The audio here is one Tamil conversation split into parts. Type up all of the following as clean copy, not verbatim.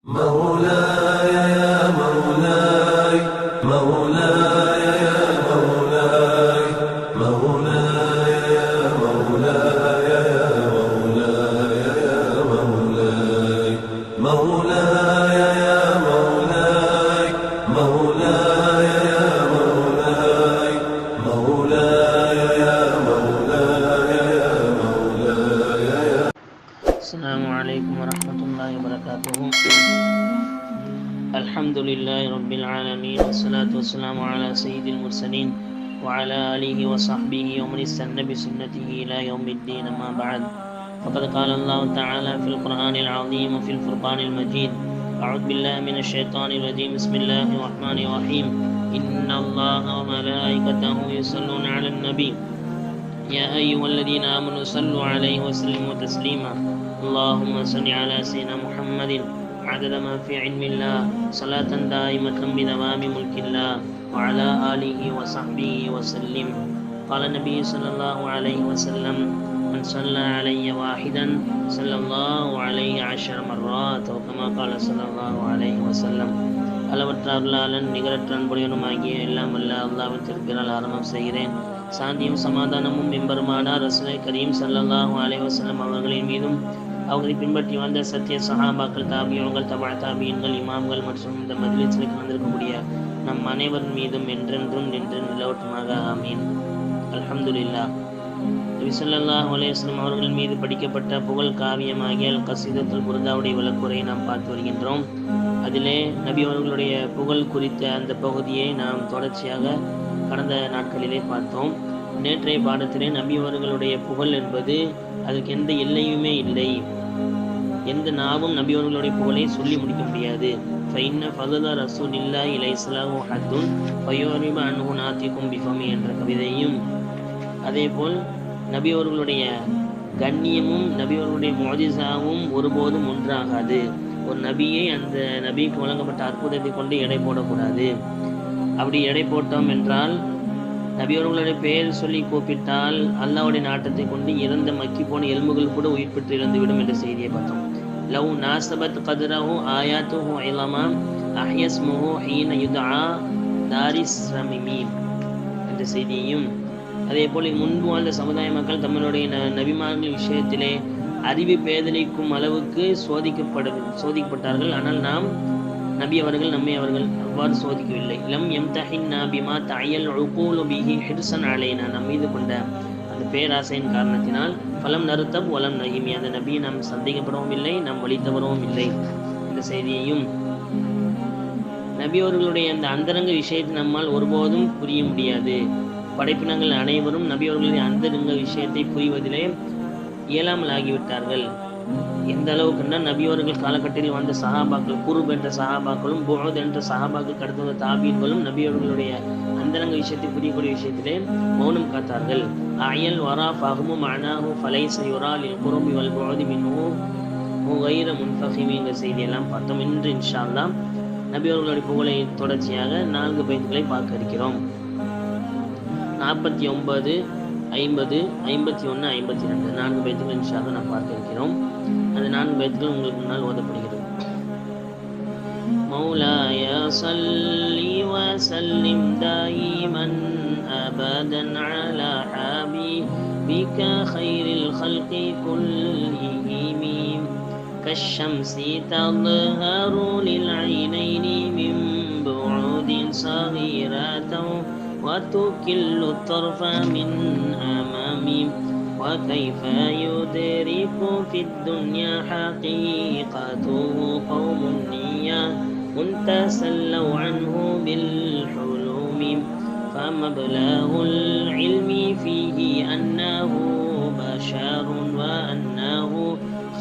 مولاي يا مولاي مولاي يا مولاي مولاي يا مولاي يا مولاي يا مولاي مولاي يا مولاي مولاي يا مولاي مولاي يا مولاي يا مولاي يا. السلام عليكم ورحمة الله وبركاته. الحمد لله رب العالمين والصلاة والسلام على سيد المرسلين وعلى آله وصحبه ومن استنى بسنته إلى يوم الدين. ما بعد، فقد قال الله تعالى في القرآن العظيم وفي الفرقان المجيد: أعوذ بالله من الشيطان الرجيم. بسم الله الرحمن الرحيم. إن الله وملائكته يصلون على النبي يا أيها الذين آمنوا صلوا عليه وسلموا تسليما. اللهم صل على سيدنا محمد عدد ما في علم الله صلاة دائمة بدوام ملك الله وعلى آله وصحبه وسلم. قال النبي صلى الله عليه وسلم: من صلى علي واحدا صلى الله عليه 10 مرات، وكما قال صلى الله عليه وسلم. அளவற்ற அருளாளன் நிகரற்ற அன்புடையனுமாகிய எல்லாம் வல்ல அல்லாஹ்வின் திருப்பெயரால் ஆரம்பம் செய்கிறேன். சாந்தியும் சமாதானமும் எம்பெருமானார் ரசூலை கரீம் ஸல்லல்லாஹு அலைஹி வஸல்லம் அவர்களின் மீதும் அவர்களை பின்பற்றி வந்த சத்திய சஹாபாக்கள், தாபியீன்கள், தபா தாபியீன்கள், இமாம்கள் மற்றும் இந்த மஜ்லிஸில் வந்திருக்கக்கூடிய நம் அனைவரின் மீதும் என்றென்றும் நின்று நிலவட்டுமாக. ஆமீன். அல்ஹம்துலில்லாஹ். நபி ஸல்லல்லாஹு அலைஹி வஸல்லம் அவர்கள் மீது படிக்கப்பட்ட புகழ் காவியமாகிய அல் கஸீதத்துல் புர்தாவுடைய விளக்குரையை நாம் பார்த்து வருகின்றோம். அதிலே நபி அவர்களுடைய புகழ் குறித்த அந்த பகுதியை நாம் தொடர்ச்சியாக கடந்த நாட்களிலே பார்த்தோம். நேற்றைய பாடத்திலே நபி அவர்களுடைய புகழ் என்பது அதற்கு எந்த எல்லையுமே இல்லை. எந்த நாவும் நபி அவர்களுடைய புகழை சொல்லி முடிக்க முடியாது. ஃபைன்ன ஃபதுல ரசூலில்லாஹி இலைஹிஸ்ஸலாமு ஹத்துன் ஃபயுரிபு அன்ஹு நாதிகும் பிஃபமி என்ற கவிதையும், அதேபோல் நபி அவர்களுடைய கண்ணியமும் நபி அவர்களுடைய முஅஜிஸாவும் ஒருபோதும் ஒன்றாகாது. ஒரு நபியை அந்த நபிக்கு வழங்கப்பட்ட அற்புதத்தை கொண்டு எடை போடக்கூடாது. அப்படி எடை போட்டோம் என்றால், நபி அவர்களுடைய பெயர் சொல்லி கூப்பிட்டால் அல்லாஹ்வுடைய நாட்டத்தை கொண்டு இறந்த மக்கி போன எலும்புகள் கூட உயிர் பெற்று இறந்துவிடும் என்ற செய்தியை பார்த்தோம். லவ் நாசபத் கத்ரஹு ஆயாத்துஹு இலமா அஹ்யஸ்முஹு ஹீன யுதஆ தாரிஸ் ரமிமி என்ற செய்தியையும், அதே போல் முன்பு வாழ்ந்த சமுதாய மக்கள் தங்களுடைய நபிமார்கள் விஷயத்திலே அறிவு பேதலிக்கும் அளவுக்கு சோதிக்கப்பட்டார்கள். ஆனால் நாம் நபி அவர்கள் நம்மை அவர்கள் அவ்வாறு சோதிக்கவில்லை. லம் யம்தஹின்னா பிமா தஅயல் உகூலு பிஹி ஹிர்ஸன் அலைனா, நம் மீது கொண்ட அந்த பேராசையின் காரணத்தினால் ஃபலம் நருத்தப் வலம் நஹிமி, அந்த நபியை நாம் சந்தேகப்படவும் இல்லை, நாம் வழி தவறவும் இல்லை என்ற செய்தியையும், நபி அவர்களுடைய அந்த அந்தரங்க விஷயத்தை நம்மால் ஒருபோதும் புரிய முடியாது. படைப்பினங்கள் அனைவரும் நபி அவர்களுடைய அந்தரங்க விஷயத்தை புரிவதிலே இயலாமல் ஆகிவிட்டார்கள். எந்த அளவுக்குன்னா, நபி அவர்கள் காலகட்டத்தில் வந்த சஹாபாக்கள், குருப் என்ற சஹாபாக்களும் புஅத் என்ற சஹாபாக்கள் கடந்த தாபீன்களும் நபி அவர்களுடைய அந்தரங்க விஷயத்தை புரியக்கூடிய விஷயத்திலே மௌனம் காத்தார்கள். அயல் வரா ஃபஹ்மு மஅனாஹு ஃபலைஸ யுரா லில் குருபி வல் புஅதி மின்ஹு غير منفخم என்ற செய்தியெல்லாம் பார்த்தோம். இன்று இன்ஷா அல்லாஹ் நபி அவர்களுடைய புகழை தொடர்ச்சியாக 4 பைத்துகளை பார்க்க இருக்கிறோம். 49, 50, 51, 52 4 பைத்துகள் இன்ஷா அல்லாஹ் நாம் பார்க்க இருக்கிறோம். அந்த 4 பைத்துகள் உங்களுக்கு முன்னால் ஓதப்படுகிறது. மௌலாய ஸல்லி வ ஸல்லிம் தாயிமன் அபதன் அலா ஹபீபிக கைரில் ஹல்கி குல்லிஹிம் கஷ்ஷம்ஸி தظهر للعينين من بعد صغيرة وتكل الطرف من أمامي وكيف يدرك في الدنيا حقيقته قوم النية تسلوا عنه بالحلوم فمبلغ العلم فيه أنه بشر وأنه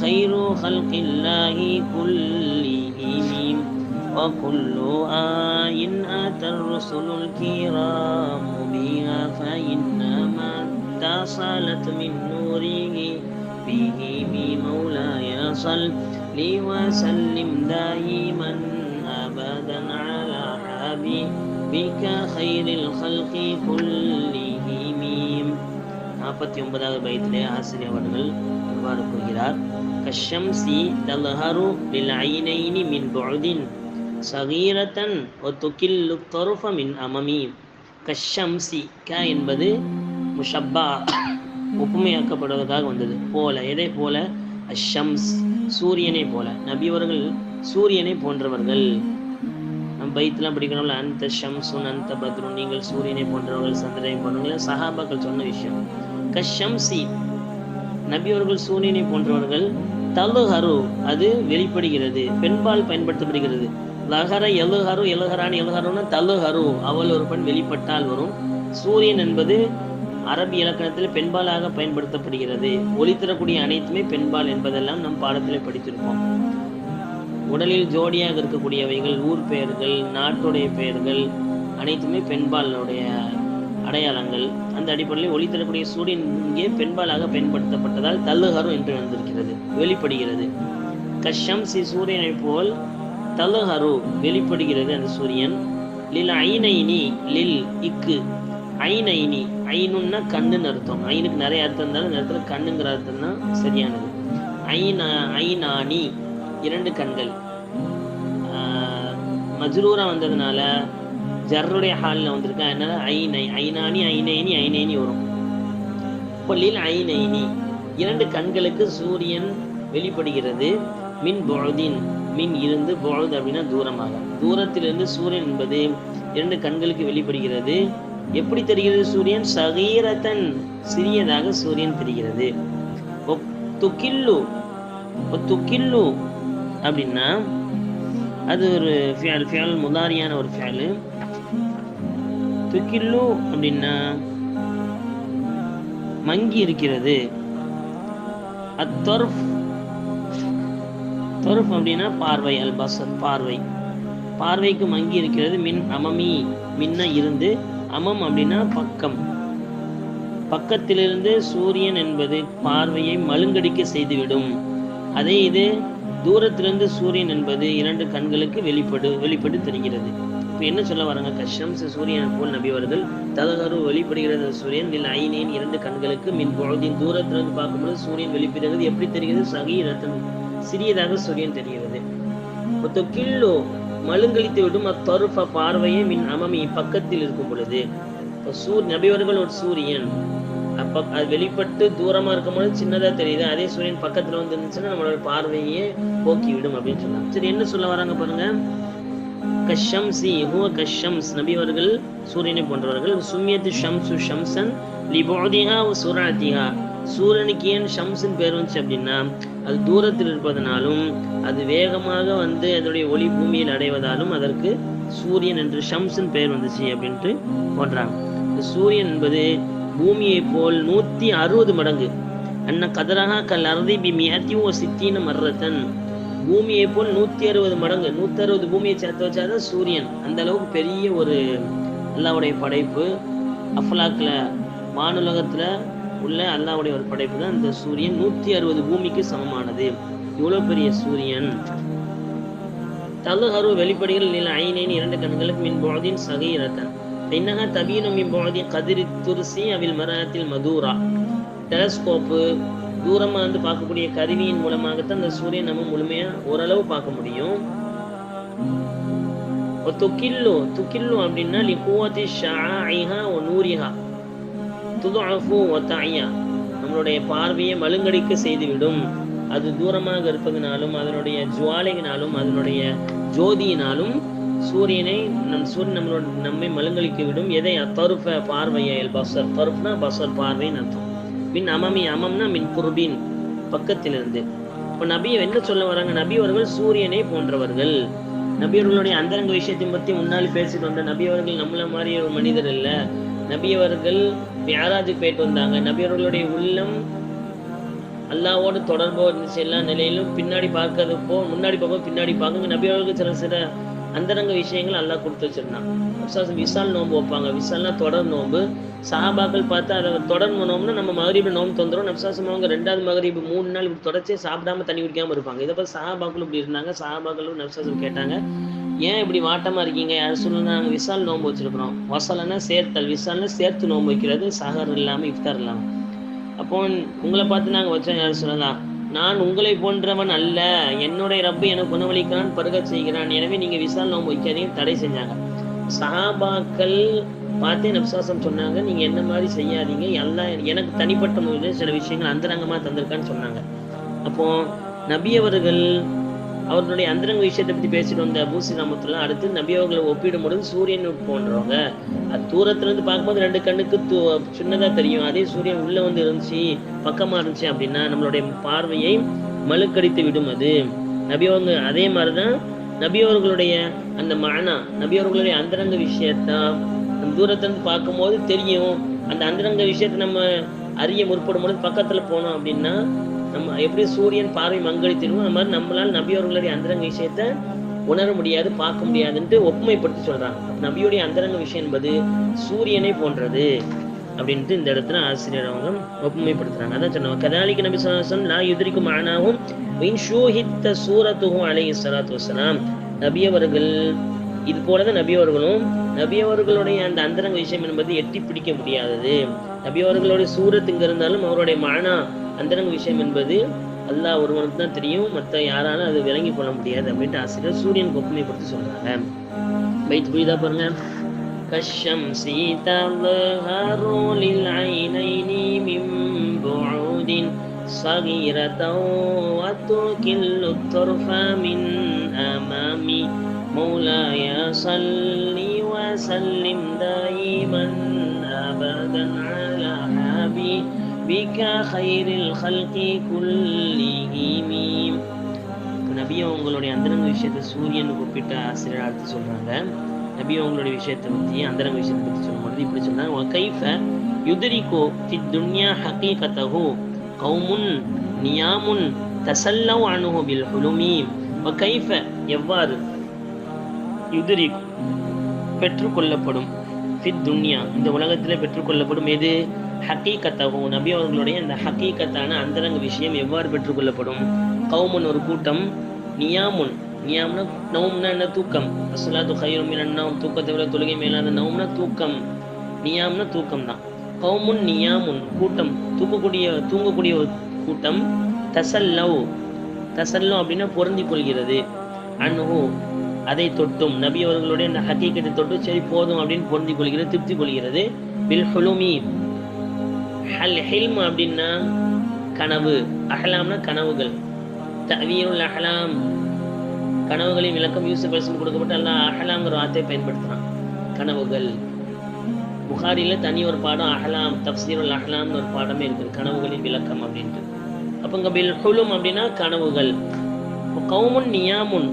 خير خلق الله كلهم وكل آيٍ أتى الرسل الكرام بها فإنما اتصلت من نوره به مولاي صل وسلم دائما أبدا على حبيبك خير الخلق كلهم. 49வது பைத்திலே ஆசிரியர் அவர்கள் இவ்வாறு கூறுகிறார், கஷம்சி தல்ஹரு லில் ஐனைனி மின் புஅதின் சகீரத்தன் வ துகில்லு தர்ஃப மின் அமமி. கஷம்சி க என்பது முஷப்பா ஒப்புமையாக்கப்படுவதற்காக வந்தது. போல, எதை போல? அஷம்ஸ் சூரியனை போல. நபி அவர்கள் சூரியனை போன்றவர்கள். நம்ம பைத்தெல்லாம் படிக்கணும்ல, அந்த ஷம்சுன் அந்த பத்ருன், நீங்கள் சூரியனை போன்றவர்கள், சந்திரனை போன்றவர்கள், சஹாபாக்கள் சொன்ன விஷயம். கஷம்சி நபி அவர்கள் சூரியனை போன்றவர்கள். தலுஹரு அது வெளிப்படுகிறது, பெண்பால் பயன்படுத்தப்படுகிறது. லஹர எழுஹரு, எழுஹரான் எழுஹருன்னா தலுஹரு, அவள் ஒரு பெண் வெளிப்பட்டால் வரும். சூரியன் என்பது அரபி இலக்கணத்தில் பெண்பாலாக பயன்படுத்தப்படுகிறது. ஒளி தரக்கூடிய அனைத்துமே பெண்பால் என்பதெல்லாம் நம் பாடத்தில் படித்திருப்போம். உடலில் ஜோடியாக இருக்கக்கூடியவைகள், ஊர் பெயர்கள், நாட்டுடைய பெயர்கள் அனைத்துமே பெண்பாலுடைய அடையாளங்கள். அந்த அடிப்படையில் ஒளி தரக்கூடிய சூரியன் இங்கே பெண்பாலாக பயன்படுத்தப்பட்டதால் தல்லுஹரு என்று வந்திருக்கிறது, வெளிப்படுகிறது. கஷம்சி சூரியனை போல், தல்லுஹரு வெளிப்படுகிறது அந்த சூரியன். லில் ஐனைனி லில் இக்கு ஐனைனி, ஐனுன்னா கண்ணுன்னு அர்த்தம். ஐனுக்கு நிறைய அர்த்தம் இருந்தாலும் இந்த இடத்துல கண்ணுங்கிற அர்த்தம் தான் சரியானது. ஐநானி இரண்டு கண்கள். மஜ்ரூரா வந்ததுனால ஜர்ருடைய ஹாலில் வந்திருக்கா, அதனால ஐநானி ஐனைனி ஐனைனி வரும். லில் ஐனைனி இரண்டு கண்களுக்கு சூரியன் வெளிப்படுகிறது. மின் பொழுதின், மின் இருந்து, பொழுது அப்படின்னா தூரமாக, தூரத்திலிருந்து சூரியன் என்பது இரண்டு கண்களுக்கு வெளிப்படுகிறது. எப்படி தெரிகிறது சூரியன்? சகீரத்தன் சிறியதாக சூரியன் தெரிகிறது. துகில்லு, துகில்லு அப்படின்னா அது ஒரு ஃபியல் முதாரியான ஒரு ஃபியல். துகில்லு அப்படின்னா மங்கி இருக்கிறது. அத்தர்ஃப், தர்ஃப் அப்படின்னா பார்வை, அல் பஸர் பார்வை, பார்வைக்கு மங்கி இருக்கிறது. மின் அமமி, மின்ன இருந்து, அமம் அப்படின்னா பக்கம், பக்கத்திலிருந்து சூரியன் என்பது பார்வையை மழுங்கடிக்க செய்துவிடும். அதே இது தூரத்திலிருந்து சூரியன் என்பது இரண்டு கண்களுக்கு வெளிப்பட்டு தெரிகிறது. இப்போ என்ன சொல்ல வராங்க? கஷம்ஸ் சூரியன் போல் நபி அவர்கள், தலகரு வெளிப்படுகிறது சூரியன், நில் ஐனேன் இரண்டு கண்களுக்கு, மின் பொழுதின் தூரத்திலிருந்து பார்க்கும்போது சூரியன் வெளிப்படுகிறது. எப்படி தெரிகிறது? சகீரத்தன் சிறியதாக சூரியன் தெரிகிறது. கில்லோ மழுங்கழித்து விடும். அத்தருஃப பார்வையை மின் அமமி பக்கத்தில் இருக்கும் பொழுது. நபியவர்கள் ஒரு சூரியன், அப்போ அது வெளிப்பட்டு தூரமா இருக்கும்போது சின்னதா தெரியுது. அதே சூரியன் பக்கத்துல வந்து இருந்துச்சுன்னா நம்மளோட பார்வையே போக்கிவிடும் அப்படின்னு சொன்னாங்க. சரி, என்ன சொல்ல வராங்க பாருங்க. கஷம்சி ஹுவ கஷம்ஸ் நபியவர்கள் சூரியனை போன்றவர்கள். சும்யத்து ஷம்சு ஷம்சன் லிபுஅதிஹா வ சுரஅதிஹா. சூரியனுக்கு ஏன் ஷம்ஸ்ன்னு பேர் வந்துச்சு அப்படின்னா, அது தூரத்தில் இருப்பதனாலும் அது வேகமாக வந்து அதனுடைய ஒளி பூமியில் அடைவதாலும் அதற்கு சூரியன் என்று ஷம்ஸ்ன்னு பெயர் வந்துச்சு அப்படின்ட்டு போன்றாங்க. இந்த சூரியன் என்பது பூமியை போல் 160 மடங்கு. அன்ன கதரஹா கல் அர்தி பி மியத்தி வ சித்தீன மர்ரத்தன். பூமியை போல் 160 மடங்கு, 160 பூமியை சேர்த்து வச்சாதான் சூரியன். அந்த அளவுக்கு பெரிய ஒரு அல்லாஹ்வுடைய படைப்பு. அஃப்லாக்ல வானுலகத்துல உள்ள அல்லாஹ்வுடைய ஒரு படைப்பு தான் இந்த சூரியன். 160 பூமிக்கு சமமானது. இவ்வளவு பெரிய சூரியன். தலுஹரு வெளிப்படுகிறது. நில ஐனைன் இரண்டு கண்களுக்கு, மின் பொழுதின் சகீரத்தன் இன்னஹா தபீனு மின் பொழுதி கதிரி துர்சி அவில் மரத்தில் மதூரா. டெலஸ்கோப்பு தூரமா வந்து பார்க்கக்கூடிய கருவியின் மூலமாகத்தான் இந்த சூரியன் நம்ம முழுமையா ஓரளவு பார்க்க முடியும். துகில்லு, துகில்லு அப்படின்னா லிகுவதி ஷஆஇஹா வ நூரிஹா துதுஅஃபு வ தஅய்யா. நம்மளுடைய பார்வையை மழுங்கடிக்க செய்துவிடும். அது தூரமாக இருப்பதனாலும் அதனுடைய ஜுவாலையினாலும் அதனுடைய ஜோதியினாலும் சூரியனை நம்மை மழுங்கலிக்க விடும். எதை? அத்தருஃப பார்வையை, பஸர், தருஃப்னா பஸர் பார்வைன்னு அர்த்தம். மின் அமமி, அமம்னா மின் குர்பின் பக்கத்திலிருந்து. இப்போ நபி என்ன சொல்ல வராங்க? நபி அவர்கள் சூரியனை போன்றவர்கள். நபி அவர்களுடைய அந்தரங்க விஷயத்தை பற்றி முன்னால் பேசிட்டு வந்த நபி அவர்கள் நம்மள மாதிரி ஒரு மனிதர் இல்லை. நபி அவர்கள் மிஅராஜுக்கு போயிட்டு வந்தாங்க. நபி அவர்களுடைய உள்ளம் அல்லாஹ்வோடு தொடர்போ இருந்துச்சு எல்லா நிலையிலும். பின்னாடி பார்க்கறதுப்போ முன்னாடி பார்ப்போம், பின்னாடி பார்க்க நபி அவர்களுக்கு சில அந்தரங்க விஷயங்கள் அல்லாஹ் கொடுத்து வச்சிருந்தான். விசால் நோம்பு வைப்பாங்க. விசால்னா தொடர் நோம்பு. சஹாபாக்கள் பார்த்து அதை தொடர் நோம்புனா நம்ம மகரீபு நோம்பு தந்துடும். நப்சாசம் அவங்க 2வது மகரீபு 3 நாள் இப்படி தொடர்ச்சி சாப்பிடாம தண்ணி குடிக்காம இருப்பாங்க. இதை பார்த்து சஹாபாக்களும் இப்படி இருந்தாங்க. சஹாபாக்களும் நப்சாசம் கேட்டாங்க, ஏன் இப்படி வாட்டமா இருக்கீங்க? யார் சொல்லுங்க? நாங்கள் விசால் நோம்பு வச்சிருக்கிறோம். வசலன்னா சேர்த்தல், விசால்னா சேர்த்து நோம்பு வைக்கிறது, சஹர் இல்லாமல் இஃப்தார் இல்லாமல். அப்போ உங்களை பார்த்து நாங்கள் வச்சோம் யார் சொல்லலாம், நான் உங்களை போன்றவன் அல்ல, என்னுடைய ரப்பு எனக்கு உணவளிக்கிறான், பருக செய்கிறான், எனவே நீங்க விசால் நோன்பு வைக்காதீங்க தடை செஞ்சாங்க. சஹாபாக்கள் பார்த்தே நப்சாசம் சொன்னாங்க, நீங்க என்ன மாதிரி செய்யாதீங்க, எல்லாம் எனக்கு தனிப்பட்ட முறையில் சில விஷயங்கள் அந்தரங்கமா தந்திருக்கான்னு சொன்னாங்க. அப்போ நபி அவர்கள் அவர்களுடைய அந்தரங்க விஷயத்தை பத்தி பேசிட்டு வந்த பூசி ராமத்துலாம் அடுத்து நபி அவர்களை ஒப்பிடும் பொழுது சூரியன் போன்றவங்க, அது தூரத்துல இருந்து பார்க்கும்போது 2 கண்ணுக்கு சின்னதா தெரியும். அதே சூரியன் உள்ள வந்து இருந்துச்சு, பக்கமா இருந்துச்சு அப்படின்னா நம்மளுடைய பார்வையை மழுக்கடித்து விடும். அது நபி அவங்க அதே மாதிரிதான் நபி அவர்களுடைய அந்த மானா, நபி அவர்களுடைய அந்தரங்க விஷயத்த தூரத்துல இருந்து பார்க்கும் போது தெரியும். அந்த அந்தரங்க விஷயத்தை நம்ம அறிய முற்படும் பொழுது பக்கத்துல போனோம் அப்படின்னா நம்ம எப்படி சூரியன் பார்வை மங்களித்திடும், அந்த மாதிரி நம்மளால் நபி அவர்களுடைய அந்தரங்க விஷயத்த உணர முடியாது, பார்க்க முடியாதுன்ட்டு ஒப்புமைப்படுத்தி சொல்றாங்க. நபியுடைய அந்தரங்க விஷயம் என்பது சூரியனை போன்றது அப்படின்ட்டு இந்த இடத்துல ஆசிரியர் அவங்க ஒப்புமைப்படுத்துறாங்க. அதான் சொன்னாங்க, கதாலிக்கு நபி ஸல்லல்லாஹு அலைஹி வஸல்லம் லா யுத்ரிகு மஅனாஹு வின் ஷூஹித்த சூரத்துஹு அலைஹி ஸலாத்து வஸலாம். நபி அவர்கள் இது போலதான் நபி அவர்களும், நபி அவர்களுடைய அந்த அந்தரங்க விஷயம் என்பது எட்டி பிடிக்க முடியாதது. நபி அவர்களுடைய சூரத் இங்க இருந்தாலும் அவருடைய மானா அந்தரங்க விஷயம் என்பது அல்லாஹ் ஒருவனுக்கு தான் தெரியும், மற்ற யாராலும் அது விளங்கி கொள்ள முடியாது அப்படின்ட்டு ஆசிரியர் சூரியன் ஒப்புமைப்படுத்தி சொல்றாங்க. பைத் புரியுதா பாருங்க. கஷ்ஷம்ஸி தظهر للعينين من بعود صغيرة وتكل الطرف من أمامي مولاي صل وسلم دائما أبدا على حبيبك خير الخلق كلهم. நபி அவங்களுடைய அந்தரங்க விஷயத்தை சூரியன் ஒப்பிட்ட ஆசிரியர் அடுத்து சொல்றாங்க. நபி அவங்களுடைய விஷயத்தை பற்றி அந்தரங்க விஷயத்தை பற்றி சொல்லும்போது இப்படி சொல்றாங்க, وَكَيْفَ يُدْرِكُ فِي الدُّنْيَا حَقِيقَتَهُ قَوْمٌ نِيَامٌ تَسَلَّوْا عَنْهُ بِالْحُلُمِ. وَكَيْفَ எவ்வாறு, யுதுரிக் பெற்றுக்கொள்ளப்படும், ஃபித் துன்யா இந்த உலகத்தில் பெற்றுக்கொள்ளப்படும், எது ஹக்கீகத்தஹு நபி அவர்களுடைய அந்த ஹக்கீகத்தான அந்தரங்க விஷயம் எவ்வாறு பெற்றுக்கொள்ளப்படும். கௌமுன் ஒரு கூட்டம், நியாமுன் நியாம்னா நௌம்னா என்ன தூக்கம், அஸ்ஸலாத்து கைரும் மினன் நௌம் தூக்கத்தை விட தொழுகை மேலான, நௌம்னா தூக்கம், நியாம்னா தூக்கம் தான். கௌமுன் நியாமுன் கூட்டம், தூங்கக்கூடிய ஒரு கூட்டம், தசல்லவ் தசல்லம் அப்படின்னா பொருந்தி கொள்கிறது, அன்ஹு அதை தொட்டும் நபி அவர்களுடைய அந்த ஹக்கீகத்தை தொட்டு சரி போதும் அப்படின்னு பொருந்தி கொள்கிறது, திருப்தி கொள்கிறது. பில் ஹுலுமி ஹில்ம் அப்படின்னா கனவு, அஹ்லாம்னா கனவுகள், தஅவீருல் அஹ்லாம் கனவுகளின் விளக்கம் யூசுப் அலைஹிஸ்ஸலாம் கொடுக்கப்பட்ட அல்லாஹ் அஹ்லாம்ங்கிற வார்த்தையை பயன்படுத்துறான். கனவுகள் புகாரில தனி ஒரு பாடம் அஹ்லாம், தஃப்சீருல் அஹ்லாம்னு ஒரு பாடமே இருக்குது, கனவுகளின் விளக்கம் அப்படின்ட்டு. அப்போ இங்க பில் ஹுலும் அப்படின்னா கனவுகள். கௌமுன் நியாமுன்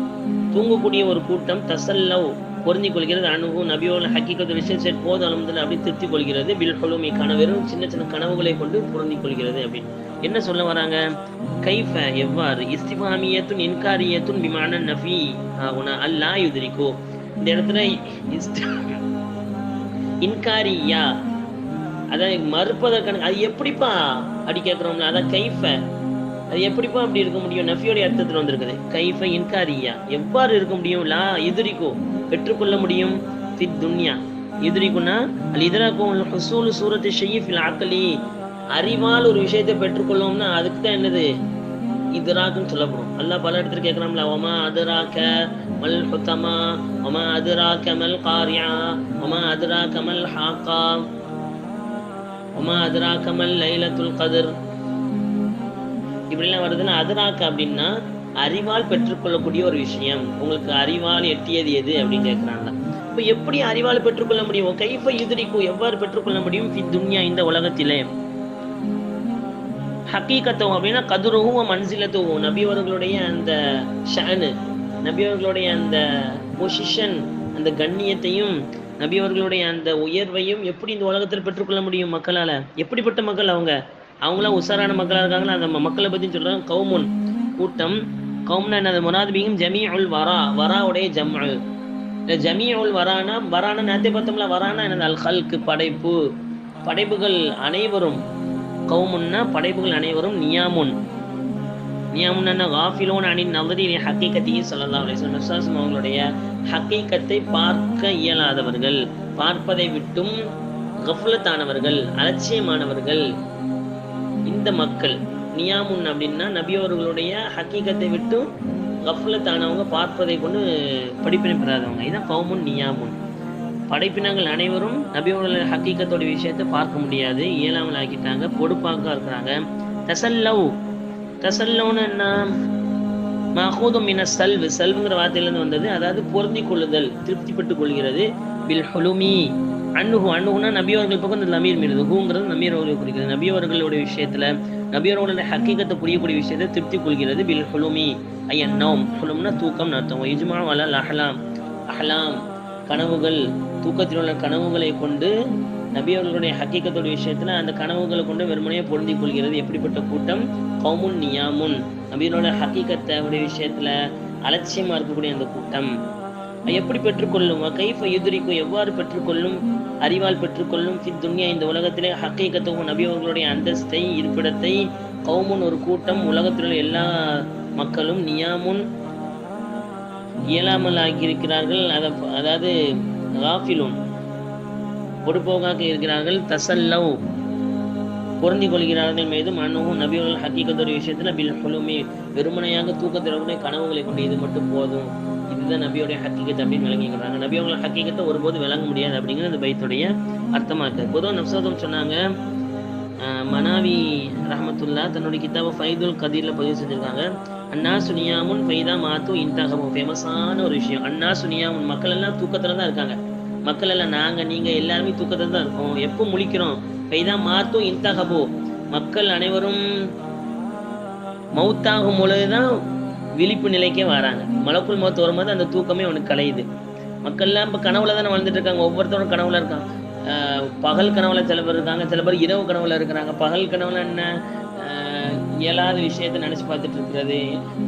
தூங்கக்கூடிய ஒரு கூட்டம், தசல்லவ் பொருந்தி கொள்கிறது, அணுகு நபியோட ஹக்கீகத்து விஷயம் சரி போதும் அல்ஹம்துலில்லாஹ் அப்படி திருப்தி கொள்கிறது. பில் ஹுலுமி வெறும் சின்ன சின்ன கனவுகளை கொண்டு பொருந்தி கொள்கிறது அப்படின்னு என்ன சொல்ல வராங்க. கைஃப எவ்வாறு, இஸ்திஃபாமியத்துன் இன்காரியத்துன் பிமான நஃபி ஆகுனா அல்லா யுத்ரிகு. இந்த இடத்துல இன்காரியா அதான் மறுப்பதற்கான, அது எப்படிப்பா அப்படி கேட்குறோம்ல, அதான் கைஃப அது எப்படிப்பா அப்படி இருக்க முடியும், நஃபியோடைய அர்த்தத்தில் வந்திருக்குது. கைஃப இன்காரியா எவ்வாறு இருக்க முடியும், லா யுத்ரிகு பெற்றுக்கொள்ள முடியும், ஃபித் துன்யா யுத்ரிகுனா அல் இத்ராகு வல் ஹுசூல் சூரத்து ஷைஇ ஃபில் அக்லி, அறிவால் ஒரு விஷயத்தை பெற்றுக்கொள்ளோம்னா அதுக்கு தான் என்னது இத்ராக்குன்னு சொல்லப்படும். அல்லாஹ் பல இடத்துல கேட்குறாம்ல, வமா அதுராக மல் ஹுத்தமா வமா அதுராக மல் காரியா வமா அதுராக மல் ஹாக்கா வமா அதுராக மல் லைலத்துல் கத்ர் இப்படிலாம் வருதுன்னா, அதுராக்க அப்படின்னா அறிவால் பெற்றுக்கொள்ளக்கூடிய ஒரு விஷயம், உங்களுக்கு அறிவால் எட்டியது எது அப்படின்னு கேட்குறாங்க. இப்போ எப்படி அறிவால் பெற்றுக்கொள்ள முடியும், கைஃப யுத்ரிகு எவ்வாறு பெற்றுக்கொள்ள முடியும், ஃபித் துன்யா இந்த உலகத்திலே. ஹக்கீகத்துவம் அப்படின்னா கதுருஹு மன்சிலத்துஹு நபி அவர்களுடைய அந்த ஷஅனு, நபி அவர்களுடைய அந்த பொசிஷன், அந்த கண்ணியத்தையும் நபி அவர்களுடைய அந்த உயர்வையும் எப்படி இந்த உலகத்தில் பெற்றுக்கொள்ள முடியும் மக்களால். எப்படிப்பட்ட மக்கள் அவங்களாம் உசாரான மக்களாக இருக்காங்களா, அந்த மக்களை பற்றி சொல்கிறாங்க. கௌமுன் கூட்டம், கௌம்னா என்னது முனாதிபியும் ஜமீஉல் வரா, வராவுடைய ஜம்உ, இல்லை ஜமீஉல் வரானா, வரானா நேரத்தை பார்த்தோம்ல, வரானா என்னது அல் ஹல்க் படைப்பு, படைப்புகள் அனைவரும், கௌமுன்னா படைப்புகள் அனைவரும், நியாமுன் நியாமுன்னா காஃபிலூன் அனின் நவ்ரி ஹக்கீகத்தி ஸல்லல்லாஹு அலைஹி வஸல்லம் அவங்களுடைய ஹக்கீகத்தை பார்க்க இயலாதவர்கள், பார்ப்பதை விட்டும் கஃப்லத்தானவர்கள், அலட்சியமானவர்கள். இந்த மக்கள். நியாமுன் அப்படின்னா நபி அவர்களுடைய ஹக்கீகத்தை விட்டு கஃப்லத்தானவங்க பார்ப்பதை கொண்டு படிப்பினை பெறாதவங்க. இதான் கௌமுன் நியாமுன். படைப்பினங்கள் அனைவரும் நபி அவர்களுடைய ஹக்கீகத்தோட விஷயத்தை பார்க்க முடியாது, இயலாமல் ஆக்கிட்டாங்க, பொடுப்பாக்க இருக்கிறாங்க. தசல்லவுன்னு என்ன? மஹூதும் மின சல்வு, சல்வுங்கிற வார்த்தையிலிருந்து வந்தது. அதாவது பொருந்தி கொள்ளுதல், திருப்திப்பட்டுக் கொள்கிறது. பில் ஹுலுமி அன்னுகுனா நபி அவர்கள் பக்கம் இந்த லமீர் மீது, ஹூங்கிறது நபி அவர்களை குறிக்கிறது. நபி அவர்களுடைய விஷயத்துல நபி அவர்களுடைய ஹக்கீகத்தை புரியக்கூடிய விஷயத்தை திருப்தி கொள்கிறது. பில் ஹுலுமி ஐயன் நௌம், ஹுலும்னா தூக்கம் அர்த்தம். இஜ்மா வலல் அஹ்லாம், அஹ்லாம் கனவுகள், தூக்கத்தில் உள்ள கனவுகளை கொண்டு நபி அவர்களுடைய ஹக்கீகத்துடைய விஷயத்துல அந்த கனவுகளை கொண்டு வெறுமனையே பொருந்தி கொள்கிறது. எப்படிப்பட்ட கூட்டம்? கௌமுன் நியாமுன், நபியோட ஹக்கீகத்தை விஷயத்துல அலட்சியமா இருக்கக்கூடிய அந்த கூட்டம். எப்படி பெற்றுக்கொள்ளும்? கைஃப யுத்ரிக்கு, எவ்வாறு பெற்றுக்கொள்ளும்? அறிவால் பெற்றுக்கொள்ளும். ஃபித் துன்யா, இந்த உலகத்திலே ஹக்கீகத்தும் நபி அவர்களுடைய அந்தஸ்தை, இருப்பிடத்தை. கௌமுன் ஒரு கூட்டம், உலகத்தில் உள்ள எல்லா மக்களும் நியாமுன் இயலாமல் ஆகியிருக்கிறார்கள், அதாவது காஃபிலுன் பொடுப்போக்காக இருக்கிறார்கள். தசல்லவ் பொருந்தி கொள்கிறார்கள் மீதும் அன்னுகும் நபி அவர்கள் ஹக்கீகத்தோட விஷயத்துல பில் ஹுலுமி வெறுமனையாக தூக்கத்தினுடைய கனவுகளை கொண்டு இது மட்டும் போதும், இதுதான் நபியோடைய ஹக்கீகத் அப்படின்னு விளங்கிக்கிறாங்க. நபி அவர்கள் ஹக்கீகத்தை ஒருபோது விளங்க முடியாது அப்படிங்கிறது அந்த பைத்துடைய அர்த்தமா இருக்கு. பொதுவாக நப்சதும் சொன்னாங்க. மனாவி ரஹமத்துல்லா தன்னுடைய கிதாப ஃபைதுல் கதீர்ல பதிவு செஞ்சிருக்காங்க. அண்ணா சுனியாமுன் ஃபைதா மாத்து இன்தாகவும், ஃபேமஸான ஒரு விஷயம். அண்ணா சுனியாமுன், மக்கள் எல்லாம் தூக்கத்துல தான் இருக்காங்க. மக்கள் எல்லாம் நாங்க நீங்க எல்லாருமே தூக்கத்துல தான் இருக்கோம். எப்போ முழிக்கிறோம்? ஃபைதா மாத்து இன்தகபோ, மக்கள் அனைவரும் மௌத்தாகும் பொழுதுதான் விழிப்பு நிலைக்கே வராங்க. மலக்குள் மௌத் வரும்போது அந்த தூக்கமே அவனுக்கு கலையுது. மக்கள்லாம் இப்போ கனவுல தானே வாழ்ந்துட்டு இருக்காங்க. ஒவ்வொருத்தரும் கனவுல இருக்காங்க. பகல் கனவுல சில பேர் இருக்காங்க, சில பேர் இரவு கனவுல இருக்கிறாங்க. பகல் கனவுல என்ன? இயலாத விஷயத்தை நினைச்சு பார்த்துட்டு இருக்கிறது.